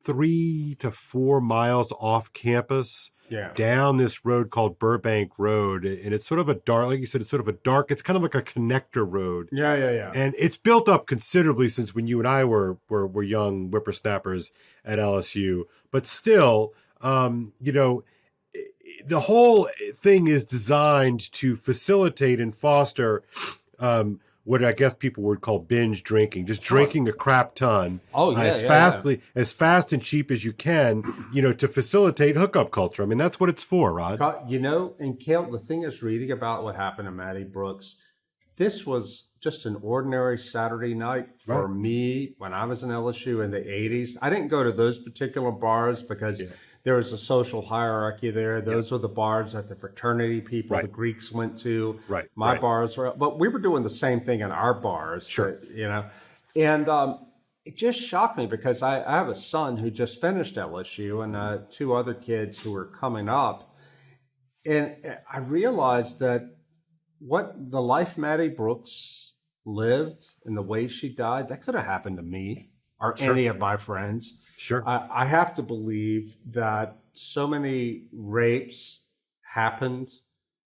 3 to 4 miles off campus. Down this road called Burbank Road. And it's sort of a dark, like you said, it's kind of like a connector road. Yeah. And it's built up considerably since when you and I were young whippersnappers at LSU. But still, the whole thing is designed to facilitate and foster what I guess people would call binge drinking, just drinking a crap ton as fast and cheap as you can, to facilitate hookup culture. I mean, that's what it's for, Rod. And Kale, the thing is, reading about what happened to Maddie Brooks, this was just an ordinary Saturday night for me when I was in LSU in the 80s. I didn't go to those particular bars because there was a social hierarchy there. Those were the bars that the fraternity people, the Greeks went to. My bars were, but we were doing the same thing in our bars. Sure. And it just shocked me because I have a son who just finished LSU and 2 other kids who are coming up. And I realized that what the life Maddie Brooks lived and the way she died, that could have happened to me or any of my friends. Sure. I have to believe that so many rapes happened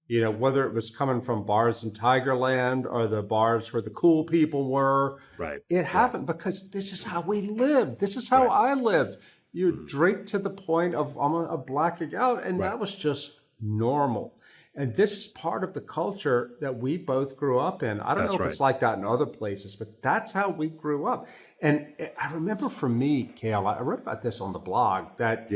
You know, whether it was coming from bars in Tigerland or the bars where the cool people were. Right. It happened because this is how we lived. This is how I lived. You drink to the point of blacking out, and that was just normal. And this is part of the culture that we both grew up in. I don't know if it's like that in other places, but that's how we grew up. And I remember for me, Kale, I wrote about this on the blog, that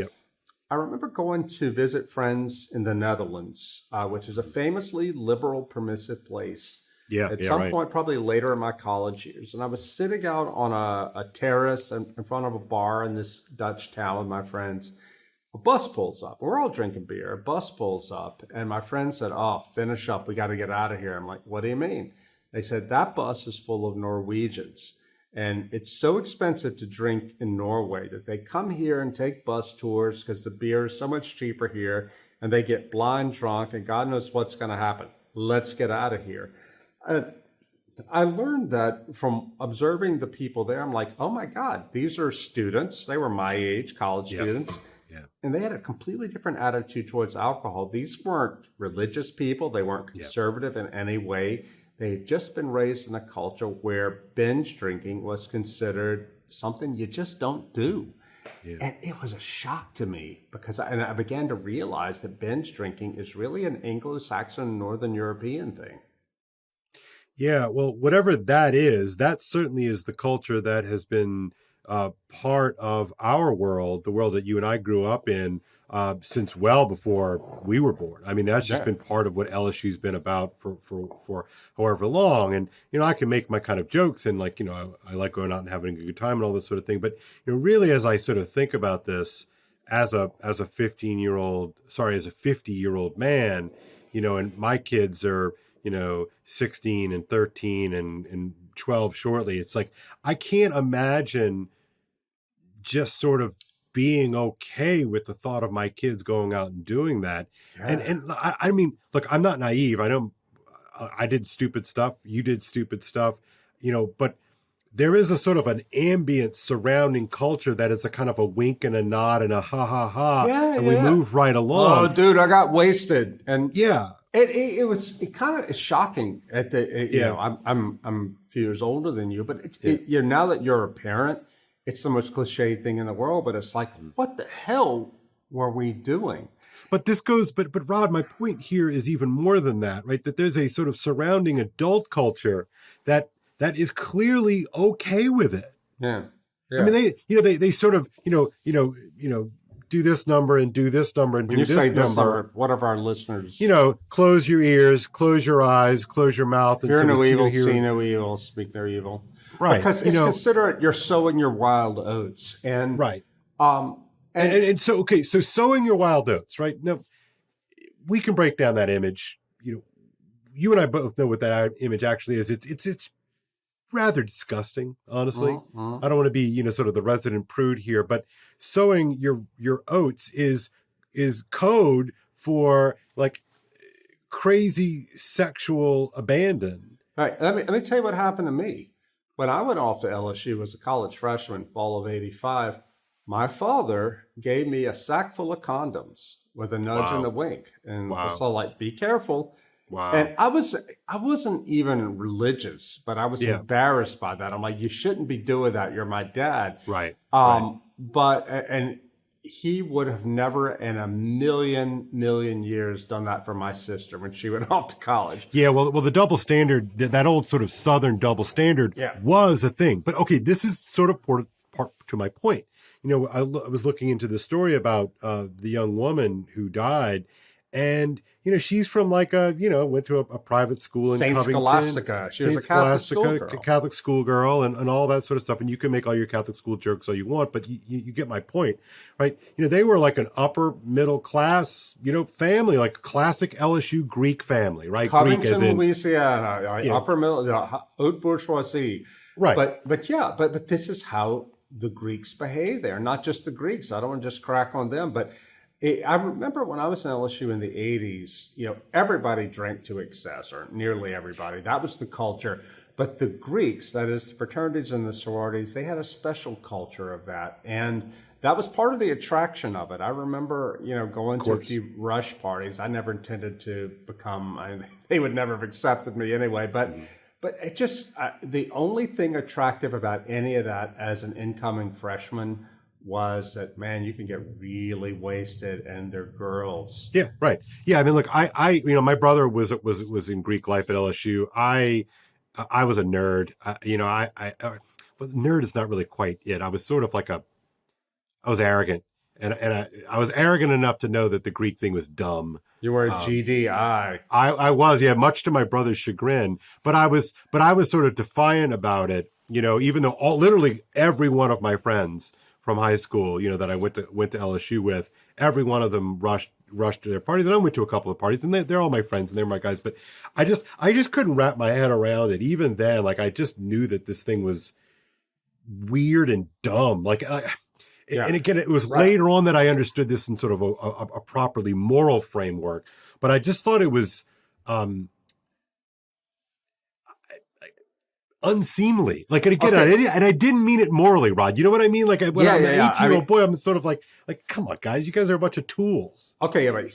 I remember going to visit friends in the Netherlands, which is a famously liberal, permissive place. At some point, probably later in my college years. And I was sitting out on a terrace in front of a bar in this Dutch town with my friends. A bus pulls up. We're all drinking beer. A bus pulls up. And my friend said, "Oh, finish up. We got to get out of here." I'm like, "What do you mean?" They said, "That bus is full of Norwegians. And it's so expensive to drink in Norway that they come here and take bus tours because the beer is so much cheaper here. And they get blind drunk. And God knows what's going to happen. Let's get out of here." I learned that from observing the people there. I'm like, oh my God, these are students. They were my age, college students. And they had a completely different attitude towards alcohol. These weren't religious people. They weren't conservative in any way. They had just been raised in a culture where binge drinking was considered something you just don't do. And it was a shock to me because I began to realize that binge drinking is really an Anglo-Saxon, Northern European thing. Yeah, well, whatever that is, that certainly is the culture that has been part of our world, the world that you and I grew up in, since well before we were born. I mean, that's just been part of what LSU's been about for however long. And, I can make my kind of jokes and I like going out and having a good time and all this sort of thing. But, really, as I sort of think about this as a 50-year-old man, and my kids are, 16 and 13 and 12 shortly. It's like, I can't imagine just sort of being okay with the thought of my kids going out and doing that. And I mean, look, I'm not naive. I know I did stupid stuff. You did stupid stuff, but there is a sort of an ambient surrounding culture that is a kind of a wink and a nod and a ha ha ha. And we move right along. Oh, dude, I got wasted. And it was kind of shocking at the, I'm a few years older than you, but now that you're a parent, it's the most cliched thing in the world, but it's like, what the hell were we doing? But this goes, but Rod, my point here is even more than that, right? That there's a sort of surrounding adult culture that is clearly okay with it. Yeah. I mean, they sort of, do this number and do this number and do this number. What of our listeners? Close your ears, close your eyes, close your mouth. And hear no evil, see no evil, speak no evil. Right. Because it's considered you're sowing your wild oats. And right. And so, okay, so sowing your wild oats, right? Now, we can break down that image. You and I both know what that image actually is. It's rather disgusting, honestly. I don't want to be, sort of the resident prude here, but sowing your oats is code for like crazy sexual abandon. All right, let me tell you what happened to me. When I went off to LSU as a college freshman, fall of '85, my father gave me a sack full of condoms with a nudge and a wink, and so like, be careful. Wow. And I wasn't even religious, but I was embarrassed by that. I'm like, you shouldn't be doing that. You're my dad. Right. But he would have never in a million years done that for my sister when she went off to college. Yeah. Well, the double standard, that old sort of Southern double standard was a thing. But okay, this is sort of part to my point. I was looking into the story about the young woman who died. And, she's from like went to a private school in Covington. Scholastica. She was a Catholic schoolgirl and all that sort of stuff. And you can make all your Catholic school jokes all you want, but you get my point, right? They were like an upper middle class, family, like a classic LSU Greek family, right? Covington, Greek as in Louisiana, upper middle, haute bourgeoisie. Right. But this is how the Greeks behave there, not just the Greeks. I don't want to just crack on them, but I remember when I was in LSU in the 80s, everybody drank to excess, or nearly everybody. That was the culture. But the Greeks, that is the fraternities and the sororities, they had a special culture of that. And that was part of the attraction of it. I remember, going to a course. few Rush parties. I never intended to they would never have accepted me anyway, but it just, the only thing attractive about any of that as an incoming freshman was that, man, you can get really wasted and they're girls. Yeah, right. Yeah, I mean, look, my brother was in Greek life at LSU. I was a nerd. But nerd is not really quite it. I was sort of like I was arrogant, and I was arrogant enough to know that the Greek thing was dumb. You were a GDI. I was, yeah, much to my brother's chagrin. But I was sort of defiant about it. Even though literally every one of my friends from high school, that I went to LSU with, every one of them rushed to their parties, and I went to a couple of parties, and they're all my friends and they're my guys. But I just couldn't wrap my head around it. Even then, like, I just knew that this thing was weird and dumb. Like, and again, it was later on that I understood this in sort of a properly moral framework. But I just thought it was unseemly. Like, and again, and I didn't mean it morally, Rod. You know what I mean? Like, when I'm an 18-year-old boy, I'm sort of like, come on, guys, you guys are a bunch of tools. Okay, yeah, but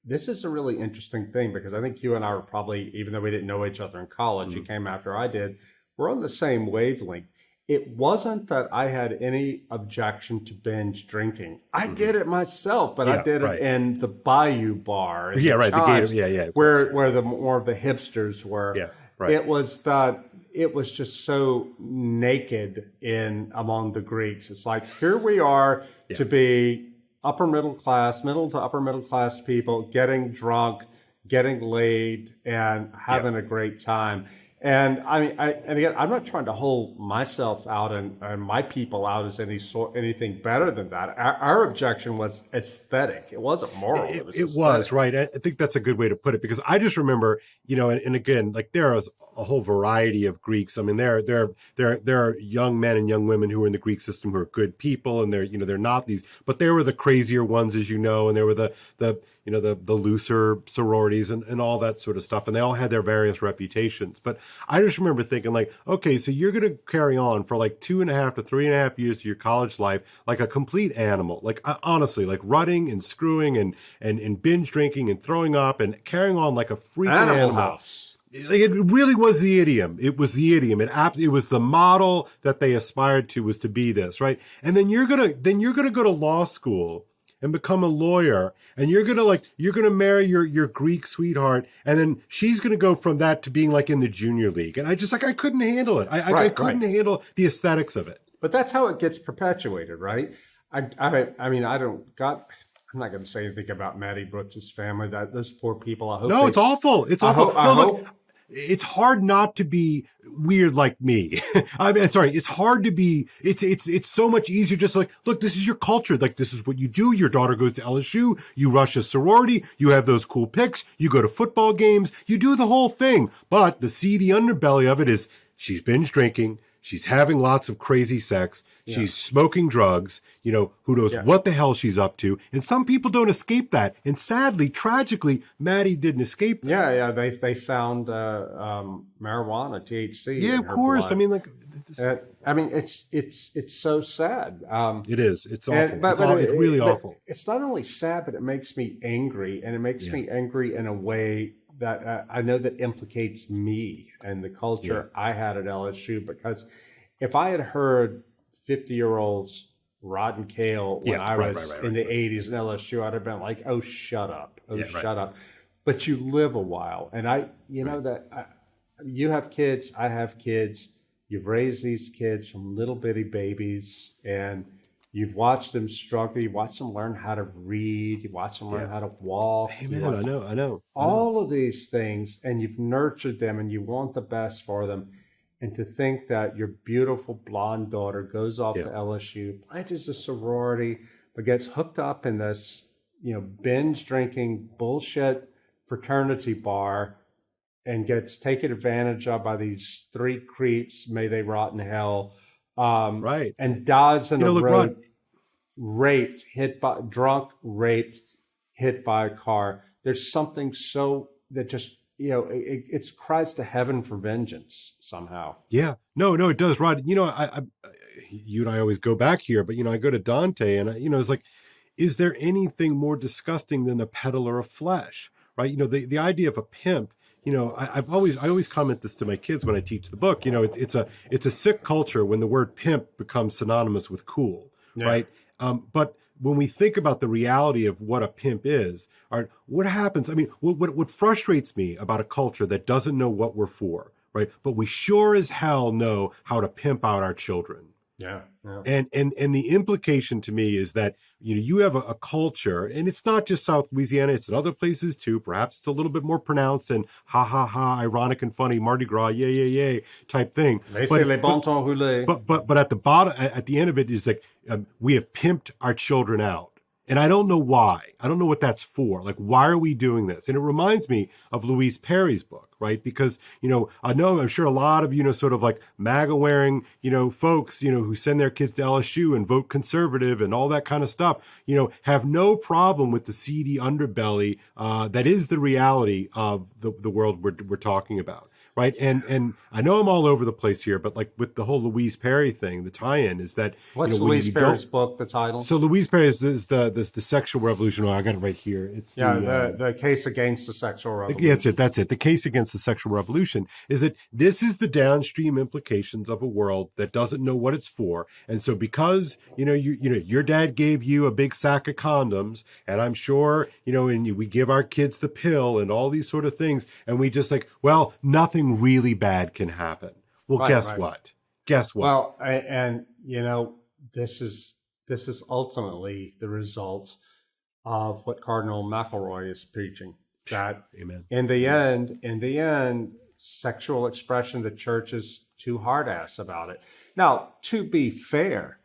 this is a really interesting thing, because I think you and I were probably, even though we didn't know each other in college, you came after I did, we're on the same wavelength. It wasn't that I had any objection to binge drinking. I did it myself, but I did it in the Bayou Bar. Yeah, right. Chives, the Gator, where the more of the hipsters were. Yeah, right. It was just so naked among the Greeks. It's like, here we are to be middle to upper middle class people, getting drunk, getting laid, and having a great time. And I mean, and again, I'm not trying to hold myself out and my people out as anything better than that. Our objection was aesthetic. It wasn't moral. It was right. I think that's a good way to put it, because I just remember, and again, like, there is a whole variety of Greeks. I mean, there are young men and young women who are in the Greek system who are good people, and they're not these, but there were the crazier ones, as you know, and there were the looser sororities and all that sort of stuff. And they all had their various reputations. But I just remember thinking, like, okay, so you're going to carry on for like 2.5 to 3.5 years of your college life like a complete animal. Like, honestly, like rutting and screwing and binge drinking and throwing up and carrying on like a freaking animal. House. Like, it really was the idiom. It was the idiom. It was the model that they aspired to, was to be this, right? And then you're gonna go to law school and become a lawyer, and you're gonna marry your Greek sweetheart, and then she's gonna go from that to being like in the junior league. And I couldn't handle it. I couldn't handle the aesthetics of it. But that's how it gets perpetuated, right? I'm not going to say anything about Maddie Brooks' family. Those poor people. I hope. It's awful. It's awful. Look, it's hard not to be weird like me. I mean, sorry, it's hard to be, it's so much easier just like, look, this is your culture. Like, this is what you do. Your daughter goes to LSU. You rush a sorority. You have those cool pics. You go to football games. You do the whole thing. But the seedy underbelly of it is she's binge drinking. She's having lots of crazy sex. Yeah. She's smoking drugs. Who knows what the hell she's up to. And some people don't escape that. And sadly, tragically, Maddie didn't escape that. Yeah. They found marijuana, THC. Yeah, of course. Blood. I mean, like, it's so sad. It is. It's awful. It's really awful. It's not only sad, but it makes me angry, and it makes me angry in a way that I know that implicates me and the culture I had at LSU. Because if I had heard 50-year-olds Rod and Kale when I was in the 80s in LSU, I'd have been like, oh, shut up. Shut up. But you live a while. And you have kids, I have kids. You've raised these kids from little bitty babies, and you've watched them struggle. You watch them learn how to read. You watch them learn how to walk. Hey, man, I know. All of these things, and you've nurtured them, and you want the best for them. And to think that your beautiful blonde daughter goes off to LSU, pledges a sorority, but gets hooked up in this, binge drinking bullshit fraternity bar, and gets taken advantage of by these 3 creeps, may they rot in hell, and dies in a road, raped, hit by a car. There's something that just it's cries to heaven for vengeance somehow. Yeah, no, it does, Rod. You and I always go back here, but I go to Dante, and it's like, is there anything more disgusting than a peddler of flesh, right? The idea of a pimp. I always comment this to my kids when I teach the book. It's a sick culture when the word pimp becomes synonymous with cool, right? But when we think about the reality of what a pimp is, all right, what happens? I mean, what frustrates me about a culture that doesn't know what we're for, right? But we sure as hell know how to pimp out our children. Yeah. And the implication to me is that you have a culture, and it's not just South Louisiana, it's in other places too. Perhaps it's a little bit more pronounced and ha ha ha, ironic and funny, Mardi Gras, yay type thing. Laissez les bon temps rouler. But at the bottom, at the end of it is like we have pimped our children out. And I don't know why. I don't know what that's for. Like, why are we doing this? And it reminds me of Louise Perry's book, right? Because, I'm sure a lot of, sort of like MAGA wearing, folks, who send their kids to LSU and vote conservative and all that kind of stuff, have no problem with the seedy underbelly that is the reality of the world we're talking about. Right. And I know I'm all over the place here, but like with the whole Louise Perry thing, the tie-in is that what's Louise Perry's book, the title? So Louise Perry is the sexual revolution. Oh, I got it right here. It's the case against the sexual revolution. Yeah, that's it. The case against the sexual revolution is that this is the downstream implications of a world that doesn't know what it's for. And so because, your dad gave you a big sack of condoms, and I'm sure, and we give our kids the pill and all these sort of things, and we just like, well, nothing really bad can happen. Well, guess what? Well, and this is ultimately the result of what Cardinal McElroy is preaching. That Amen. In the end, sexual expression, the church is too hard ass about it. Now, to be fair,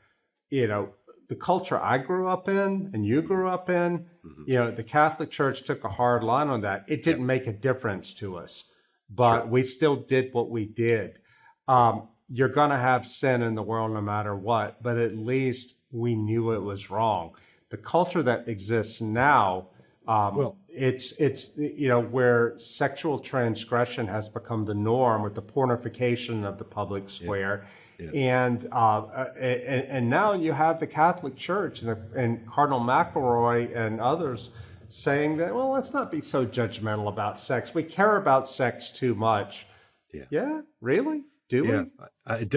the culture I grew up in and you grew up in, the Catholic Church took a hard line on that. It didn't make a difference to us. But we still did what we did. You're going to have sin in the world no matter what, but at least we knew it was wrong. The culture that exists now, it's where sexual transgression has become the norm with the pornification of the public square. Yeah. And now you have the Catholic Church and Cardinal McElroy and others saying that, well, let's not be so judgmental about sex. We care about sex too much. Yeah, really? Do we?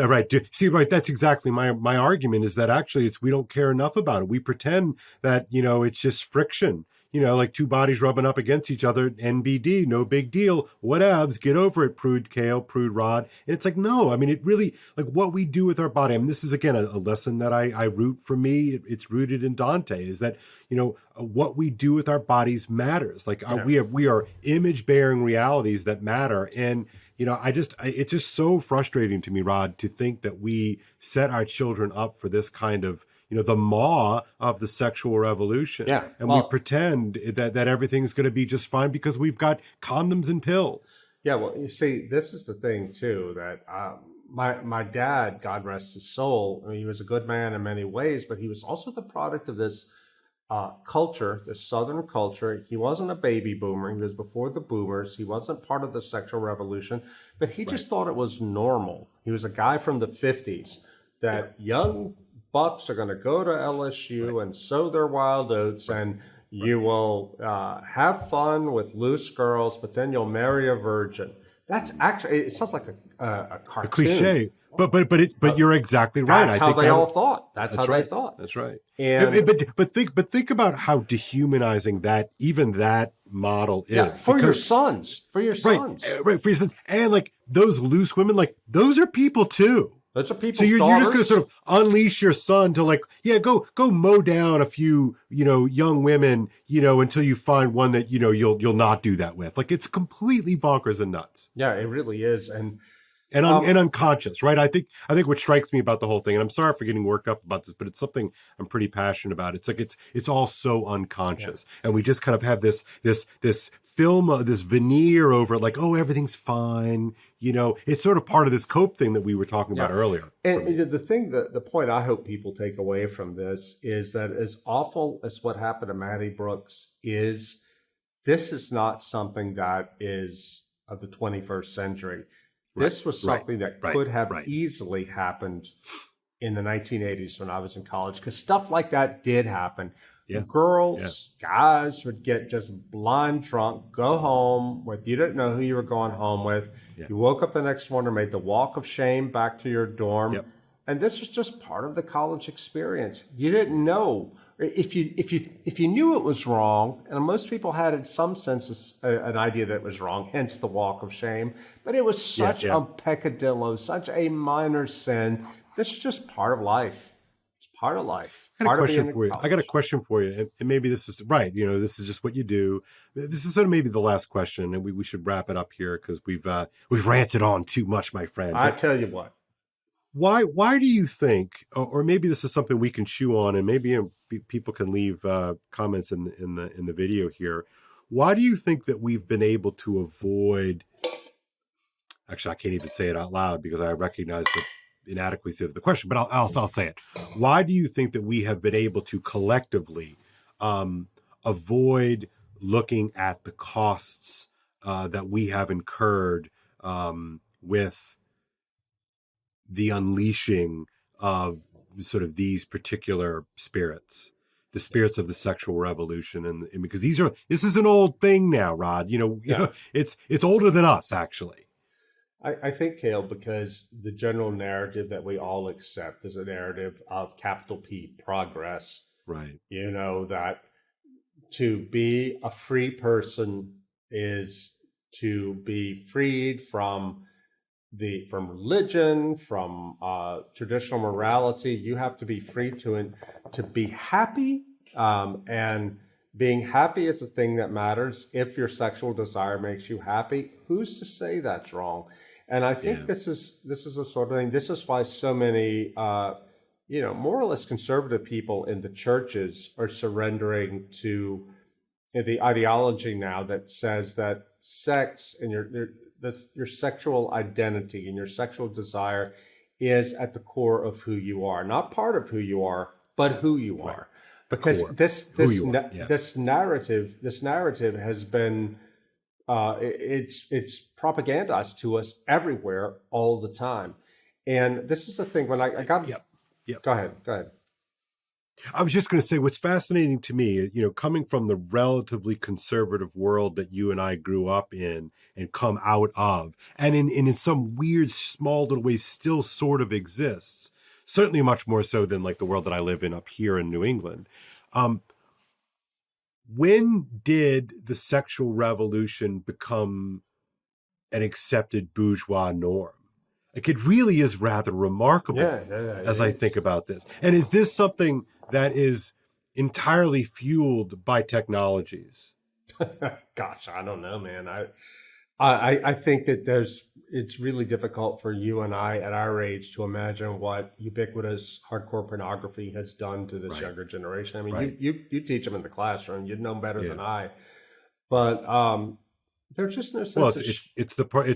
Right. See, right. That's exactly my argument is that actually we don't care enough about it. We pretend that, it's just friction, like two bodies rubbing up against each other, NBD, no big deal, whatevs, get over it, prude Kale, prude Rod. And it's like, no, I mean, it really, like what we do with our body. I mean, this is, again, a lesson that I root for me. It's rooted in Dante is that, what we do with our bodies matters. Like we are image bearing realities that matter. And, it's just so frustrating to me, Rod, to think that we set our children up for this kind of, the maw of the sexual revolution. Yeah. And we pretend that everything's going to be just fine because we've got condoms and pills. Yeah. Well, you see, this is the thing too, that my dad, God rest his soul, I mean, he was a good man in many ways, but he was also the product of this culture, the Southern culture. He wasn't a baby boomer. He was before the boomers. He wasn't part of the sexual revolution, but he just thought it was normal. He was a guy from the 50s that young bucks are going to go to LSU and sow their wild oats, and you will have fun with loose girls, but then you'll marry a virgin. That's actually, it sounds like a cartoon. A cliche. But you're exactly right. That's how they all thought. That's how they thought. That's right. And but think about how dehumanizing that model is. Yeah, for your sons. Right, for your sons. And like those loose women, like those are people too. Those are people's So you're just going to sort of unleash your son to like, go mow down a few, young women, until you find one that, you'll not do that with. Like it's completely bonkers and nuts. Yeah, it really is. And unconscious, right? I think what strikes me about the whole thing, and I'm sorry for getting worked up about this, but it's something I'm pretty passionate about. It's like it's all so unconscious, and we just kind of have this film, this veneer over it, like, oh, everything's fine. It's sort of part of this cope thing that we were talking about earlier. And the point I hope people take away from this is that as awful as what happened to Maddie Brooks is, this is not something that is of the 21st century. This was something that could have easily happened in the 1980s when I was in college, because stuff like that did happen. Yeah. Girls, guys would get just blind drunk, go home with, you didn't know who you were going home with. Yeah. You woke up the next morning, made the walk of shame back to your dorm. Yep. And this was just part of the college experience. You didn't know. If you knew it was wrong, and most people had in some sense an idea that it was wrong, hence the walk of shame, but it was such a peccadillo, such a minor sin. This is just part of life. It's part of life. I got a question for you, and maybe this is right. This is just what you do. This is sort of maybe the last question, and we should wrap it up here because we've ranted on too much, my friend. I tell you what. Why do you think, or maybe this is something we can chew on, and maybe people can leave comments in the video here. Why do you think that we've been able to avoid? Actually, I can't even say it out loud because I recognize the inadequacy of the question, but I'll say it. Why do you think that we have been able to collectively avoid looking at the costs that we have incurred with the unleashing of sort of these particular spirits, the spirits of the sexual revolution, and because this is an old thing now, Rod. You know, it's older than us, actually. I think, Kale, because the general narrative that we all accept is a narrative of capital P, progress. Right. That to be a free person is to be freed from religion, from traditional morality. You have to be free to be happy, and being happy is the thing that matters. If your sexual desire makes you happy, who's to say that's wrong? And I think this is a sort of thing. This is why so many, more or less conservative people in the churches are surrendering to the ideology now that says that sex and your sexual identity and your sexual desire is at the core of who you are, not part of who you are, but who you are. Because this narrative has been it's propagandized to us everywhere all the time. And this is the thing when I got Go ahead. I was just going to say what's fascinating to me, coming from the relatively conservative world that you and I grew up in and come out of, and in some weird small little ways still sort of exists, certainly much more so than like the world that I live in up here in New England. When did the sexual revolution become an accepted bourgeois norm? Like, it really is rather remarkable as I think about this. And is this something that is entirely fueled by technologies? Gosh, I don't know, man. I think that it's really difficult for you and I at our age to imagine what ubiquitous hardcore pornography has done to this younger generation. I mean, you teach them in the classroom, you'd know better than I, but there's just no sense. Well, it's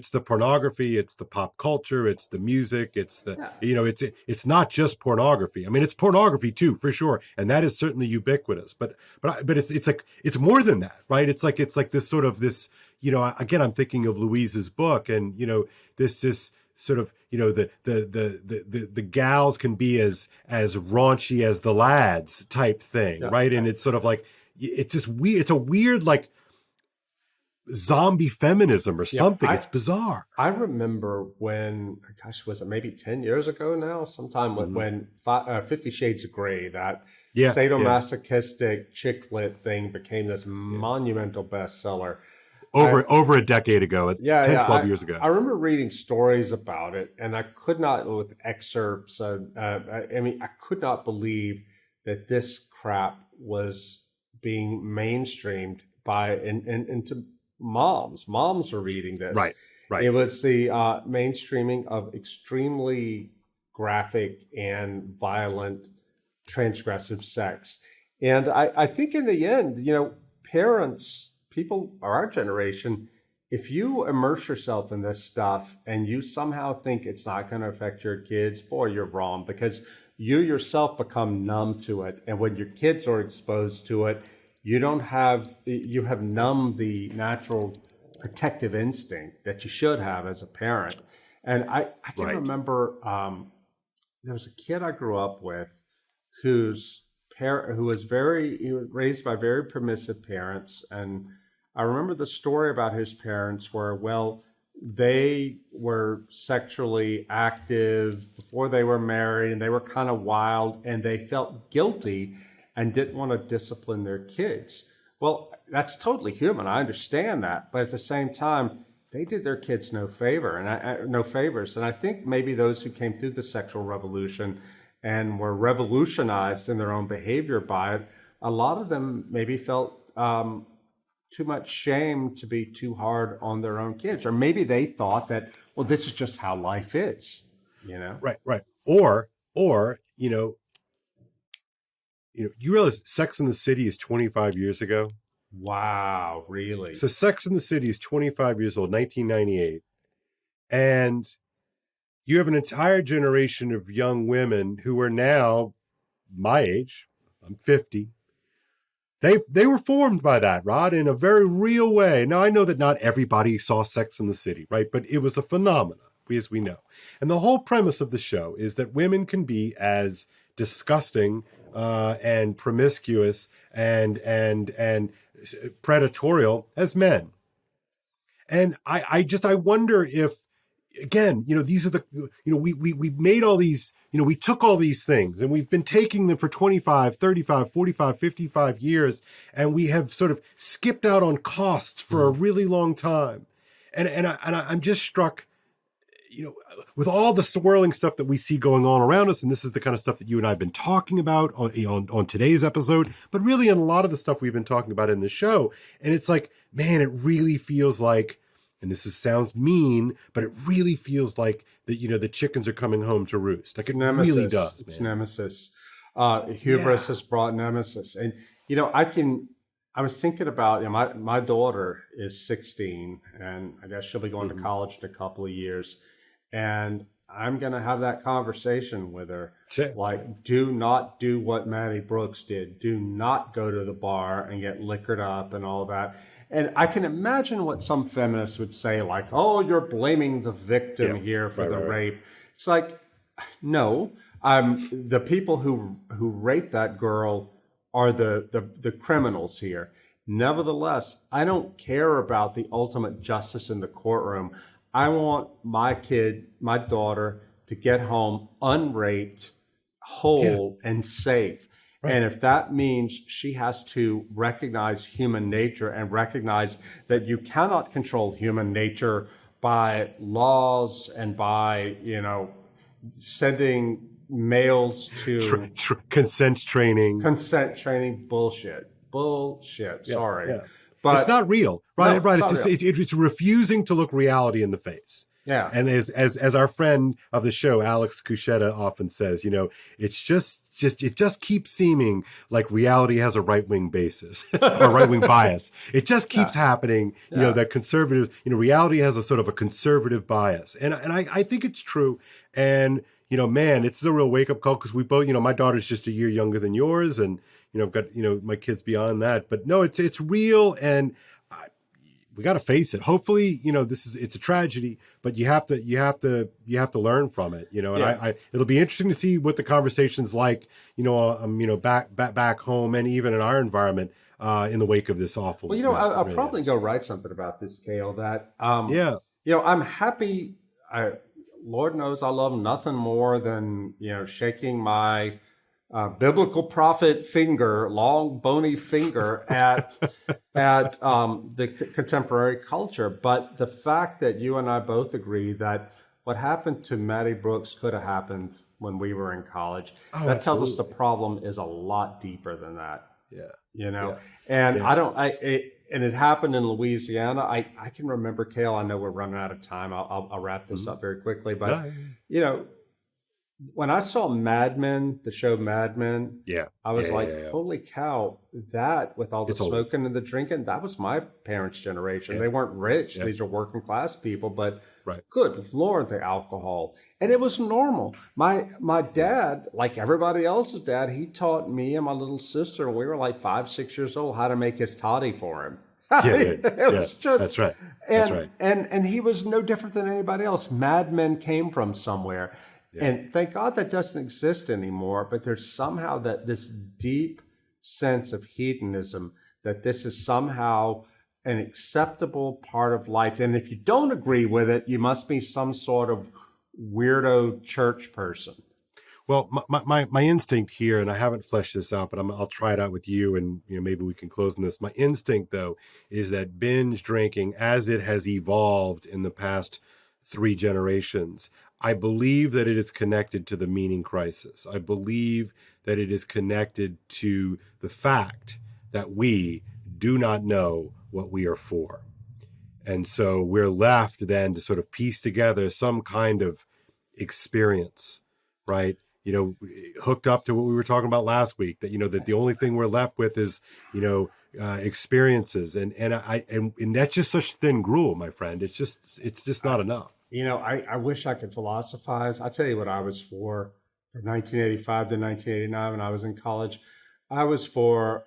the pornography, it's the pop culture, it's the music, it's the it's not just pornography. I mean, it's pornography too, for sure, and that is certainly ubiquitous. But it's like it's more than that, right? It's like this sort of this. Again, I'm thinking of Louise's book, and this sort of the gals can be as raunchy as the lads type thing, right? And it's sort of like it's just weird. It's a weird like zombie feminism or something. It's bizarre. I remember when, gosh, was it maybe 10 years ago now? Sometime when 50 Shades of Grey, that sadomasochistic chick lit thing became this monumental bestseller. Over a decade ago, 12 years ago. I remember reading stories about it, and I could not, with excerpts, I could not believe that this crap was being mainstreamed into moms. Moms were reading this. Right. It was the mainstreaming of extremely graphic and violent, transgressive sex. And I think in the end, parents, people of our generation, if you immerse yourself in this stuff and you somehow think it's not going to affect your kids, boy, you're wrong, because you yourself become numb to it. And when your kids are exposed to it, you have numbed the natural protective instinct that you should have as a parent. And I can Right. remember there was a kid I grew up with whose parent who was he was raised by very permissive parents, and I remember the story about his parents where, well, they were sexually active before they were married, and they were kind of wild, and they felt guilty and didn't want to discipline their kids. Well, that's totally human. I understand that, but at the same time, they did their kids no favor and no favors. And I think maybe those who came through the sexual revolution and were revolutionized in their own behavior by it, a lot of them maybe felt too much shame to be too hard on their own kids, or maybe they thought that, well, this is just how life is, you know? Right. Or you realize Sex in the City is 25 years ago. Wow, really? So Sex in the City is 25 years old, 1998. And you have an entire generation of young women who are now my age. I'm 50. They were formed by that, Rod, in a very real way. Now, I know that not everybody saw Sex in the City, right? But it was a phenomenon, as we know. And the whole premise of the show is that women can be as disgusting and promiscuous and predatorial as men. And I wonder if, again, these are we made all these, we took all these things and we've been taking them for 25, 35, 45, 55 years. And we have sort of skipped out on costs for a really long time. And I'm just struck, with all the swirling stuff that we see going on around us. And this is the kind of stuff that you and I have been talking about on today's episode, but really in a lot of the stuff we've been talking about in the show. And it's like, man, it really feels like, and sounds mean, but it really feels like that, the chickens are coming home to roost. Like it nemesis. Really does, man. It's nemesis. Hubris has brought nemesis. And, I was thinking about, my daughter is 16, and I guess she'll be going to college in a couple of years. And I'm going to have that conversation with her. Sure. Like, do not do what Maddie Brooks did. Do not go to the bar and get liquored up and all that. And I can imagine what some feminists would say, like, oh, you're blaming the victim here for the rape. It's like, no, the people who raped that girl are the criminals here. Nevertheless, I don't care about the ultimate justice in the courtroom. I want my daughter, to get home unraped, whole, and safe. Right. And if that means she has to recognize human nature and recognize that you cannot control human nature by laws and by, sending males to consent training, bullshit. Sorry. Yeah. But it's not real, right? No, right. It's It's refusing to look reality in the face. Yeah. And as our friend of the show, Alex Cushetta, often says, it's it just keeps seeming like reality has a right-wing basis or right-wing bias. It just keeps happening, that conservative, reality has a sort of a conservative bias. And I think it's true. And, man, it's a real wake-up call because we both, my daughter's just a year younger than yours. And, I've got, my kids beyond that. But no, it's real. And we got to face it. Hopefully, it's a tragedy, but you have to learn from it, and it'll be interesting to see what the conversation's like, back home and even in our environment, in the wake of this awful. Well, I'll probably go write something about this, Kale, that, I'm happy. Lord knows I love nothing more than, shaking my biblical prophet finger, long bony finger at the contemporary culture. But the fact that you and I both agree that what happened to Maddie Brooks could have happened when we were in college, that tells us the problem is a lot deeper than that. Yeah. And it happened in Louisiana. I can remember, Kale, I know we're running out of time. I'll wrap this up very quickly, but when I saw Mad Men, the show Mad Men, I was holy cow, that with all the smoking and the drinking, that was my parents' generation. They weren't rich. These are working class people, but good Lord, the alcohol. And it was normal. My dad, like everybody else's dad, he taught me and my little sister when we were like 5, 6 years old how to make his toddy for him. It was just that's right. And, That's right. and he was no different than anybody else. Mad Men came from somewhere. Yeah. And thank God that doesn't exist anymore. But there's somehow that this deep sense of hedonism, that this is somehow an acceptable part of life. And if you don't agree with it, you must be some sort of weirdo church person. Well, my instinct here, and I haven't fleshed this out, but I'll try it out with you, and maybe we can close on this. My instinct, though, is that binge drinking, as it has evolved in the past 3 generations, I believe that it is connected to the meaning crisis. I believe that it is connected to the fact that we do not know what we are for. And so we're left then to sort of piece together some kind of experience, right? Hooked up to what we were talking about last week, that, that the only thing we're left with is, experiences. And that's just such thin gruel, my friend. It's just not enough. I wish I could philosophize. I'll tell you what I was for from 1985 to 1989 when I was in college. I was for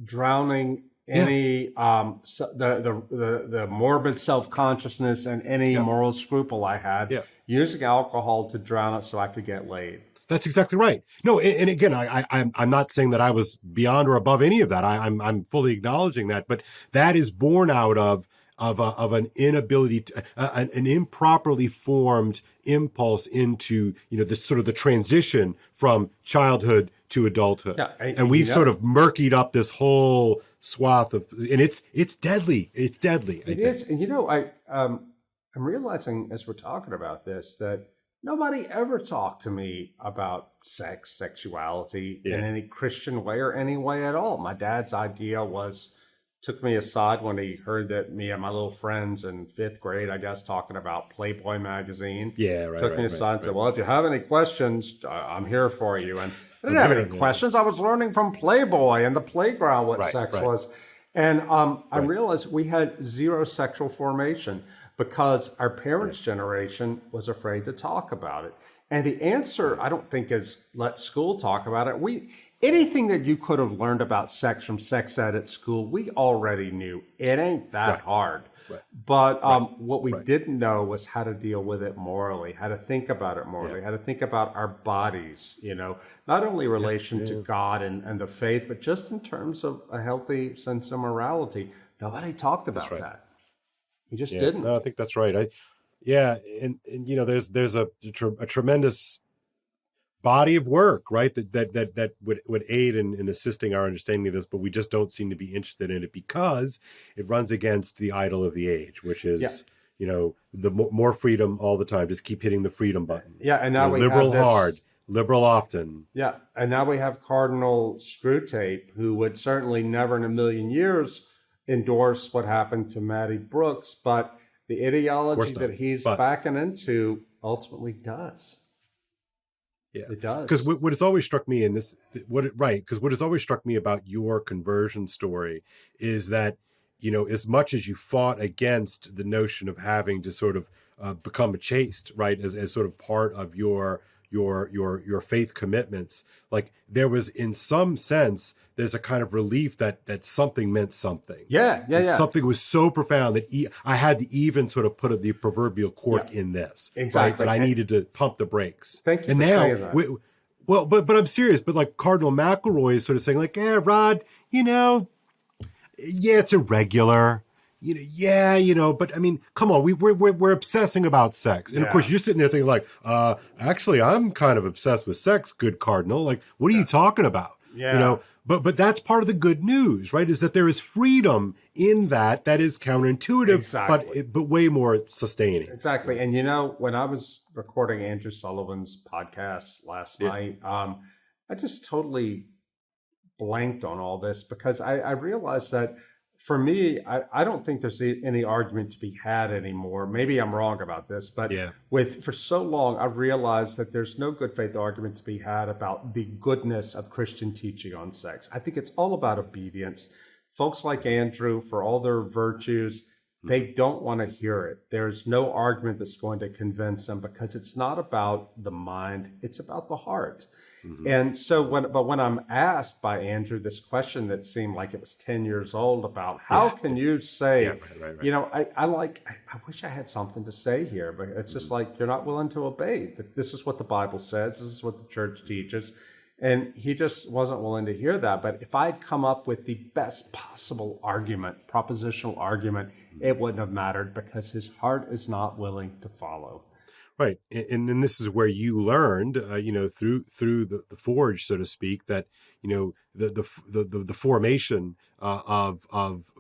drowning any the morbid self-consciousness and any moral scruple I had, using alcohol to drown it so I could get laid. That's exactly right. No, and again, I'm not saying that I was beyond or above any of that. I'm fully acknowledging that, but that is born out of an inability to, an improperly formed impulse into the sort of the transition from childhood to adulthood, and we've sort of murkied up this whole swath of, and it's deadly. It's deadly. It is, and I'm realizing as we're talking about this that nobody ever talked to me about sex, sexuality in any Christian way or any way at all. My dad's idea took me aside when he heard that me and my little friends in 5th grade, I guess, talking about Playboy magazine. Yeah, right. Took me aside and said, well, if you have any questions, I'm here for you. And I didn't have any questions. I was learning from Playboy and the playground what sex was. And I realized we had zero sexual formation, because our parents' generation was afraid to talk about it. And the answer, I don't think, is let school talk about it. Anything that you could have learned about sex from sex ed at school, we already knew. It ain't that hard. Right. But what we didn't know was how to deal with it morally, how to think about it morally, how to think about our bodies, not only relation to God and the faith, but just in terms of a healthy sense of morality. Nobody talked about that. We just didn't. No, I think that's right. And there's a tremendous body of work, right? That would aid in assisting our understanding of this, but we just don't seem to be interested in it because it runs against the idol of the age, which is the more freedom all the time. Just keep hitting the freedom button. Yeah, and now we liberal have this, hard, liberal often. Yeah, and now we have Cardinal Screwtape, who would certainly never in a million years endorse what happened to Maddie Brooks, but the ideology that he's backing into ultimately does. Yeah, it does. Because what has always struck me because what has always struck me about your conversion story is that, as much as you fought against the notion of having to sort of become a chaste, right, as sort of part of your faith commitments, like there was, in some sense, there's a kind of relief that something meant something. Yeah. Something was so profound that I had to even sort of put the proverbial cork in this. Exactly. Right? That I needed to pump the brakes. Thank you and for now, saying that. But I'm serious. But like Cardinal McElroy is sort of saying like, Rod, it's irregular. But I mean, come on, we're obsessing about sex. And of course you're sitting there thinking like, actually I'm kind of obsessed with sex, good Cardinal. Like, what are you talking about? Yeah. But that's part of the good news, right? Is that there is freedom in that is counterintuitive, but way more sustaining. Exactly. And when I was recording Andrew Sullivan's podcast last night, I just totally blanked on all this because I realized that for me, I don't think there's any argument to be had anymore. Maybe I'm wrong about this, but for so long, I've realized that there's no good faith argument to be had about the goodness of Christian teaching on sex. I think it's all about obedience. Folks like Andrew, for all their virtues, they don't want to hear it. There's no argument that's going to convince them because it's not about the mind, it's about the heart. And so when I'm asked by Andrew this question that seemed like it was 10 years old about how can you say, you know, I wish I had something to say here, but it's just like, you're not willing to obey. This is what the Bible says. This is what the church teaches. And he just wasn't willing to hear that. But if I'd come up with the best possible argument, propositional argument, it wouldn't have mattered because his heart is not willing to follow. Right. And then this is where you learned, you know, through the forge, so to speak, that, you know, the formation of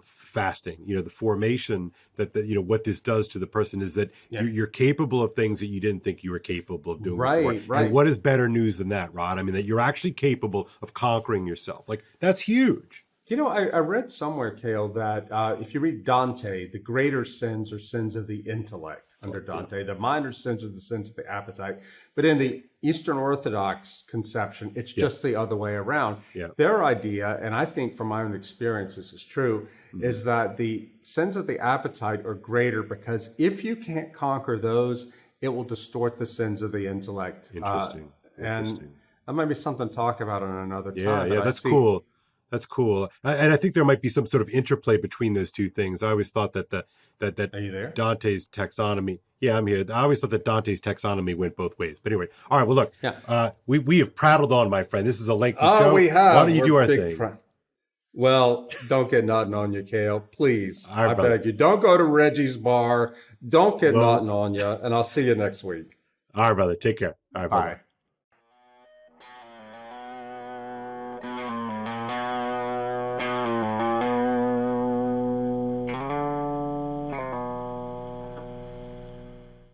fasting, you know, the formation that, you know, what this does to the person is that you're capable of things that you didn't think you were capable of doing before. Right. And what is better news than that, Rod? I mean, that you're actually capable of conquering yourself. Like, that's huge. You know, I read somewhere, Kale, that if you read Dante, the greater sins are sins of the intellect under Dante. The minor sins are the sins of the appetite. But in the Eastern Orthodox conception, it's just the other way around. Their idea, and I think from my own experience this is true, is that the sins of the appetite are greater because if you can't conquer those, it will distort the sins of the intellect. Interesting. And that might be something to talk about on another time. Yeah, that's cool. That's cool. And I think there might be some sort of interplay between those two things. I always thought that Are you there? Dante's taxonomy. Yeah, I'm here. I always thought that Dante's taxonomy went both ways. But anyway, all right. Well, look, we have prattled on, my friend. This is a lengthy show. We have. Why don't you do our thing? Well, don't get nothing on you, Kale. Please. All right, I brother. beg you. Don't go to Reggie's bar. Don't get nothing on you. And I'll see you next week. All right, brother. Take care. All right, bye.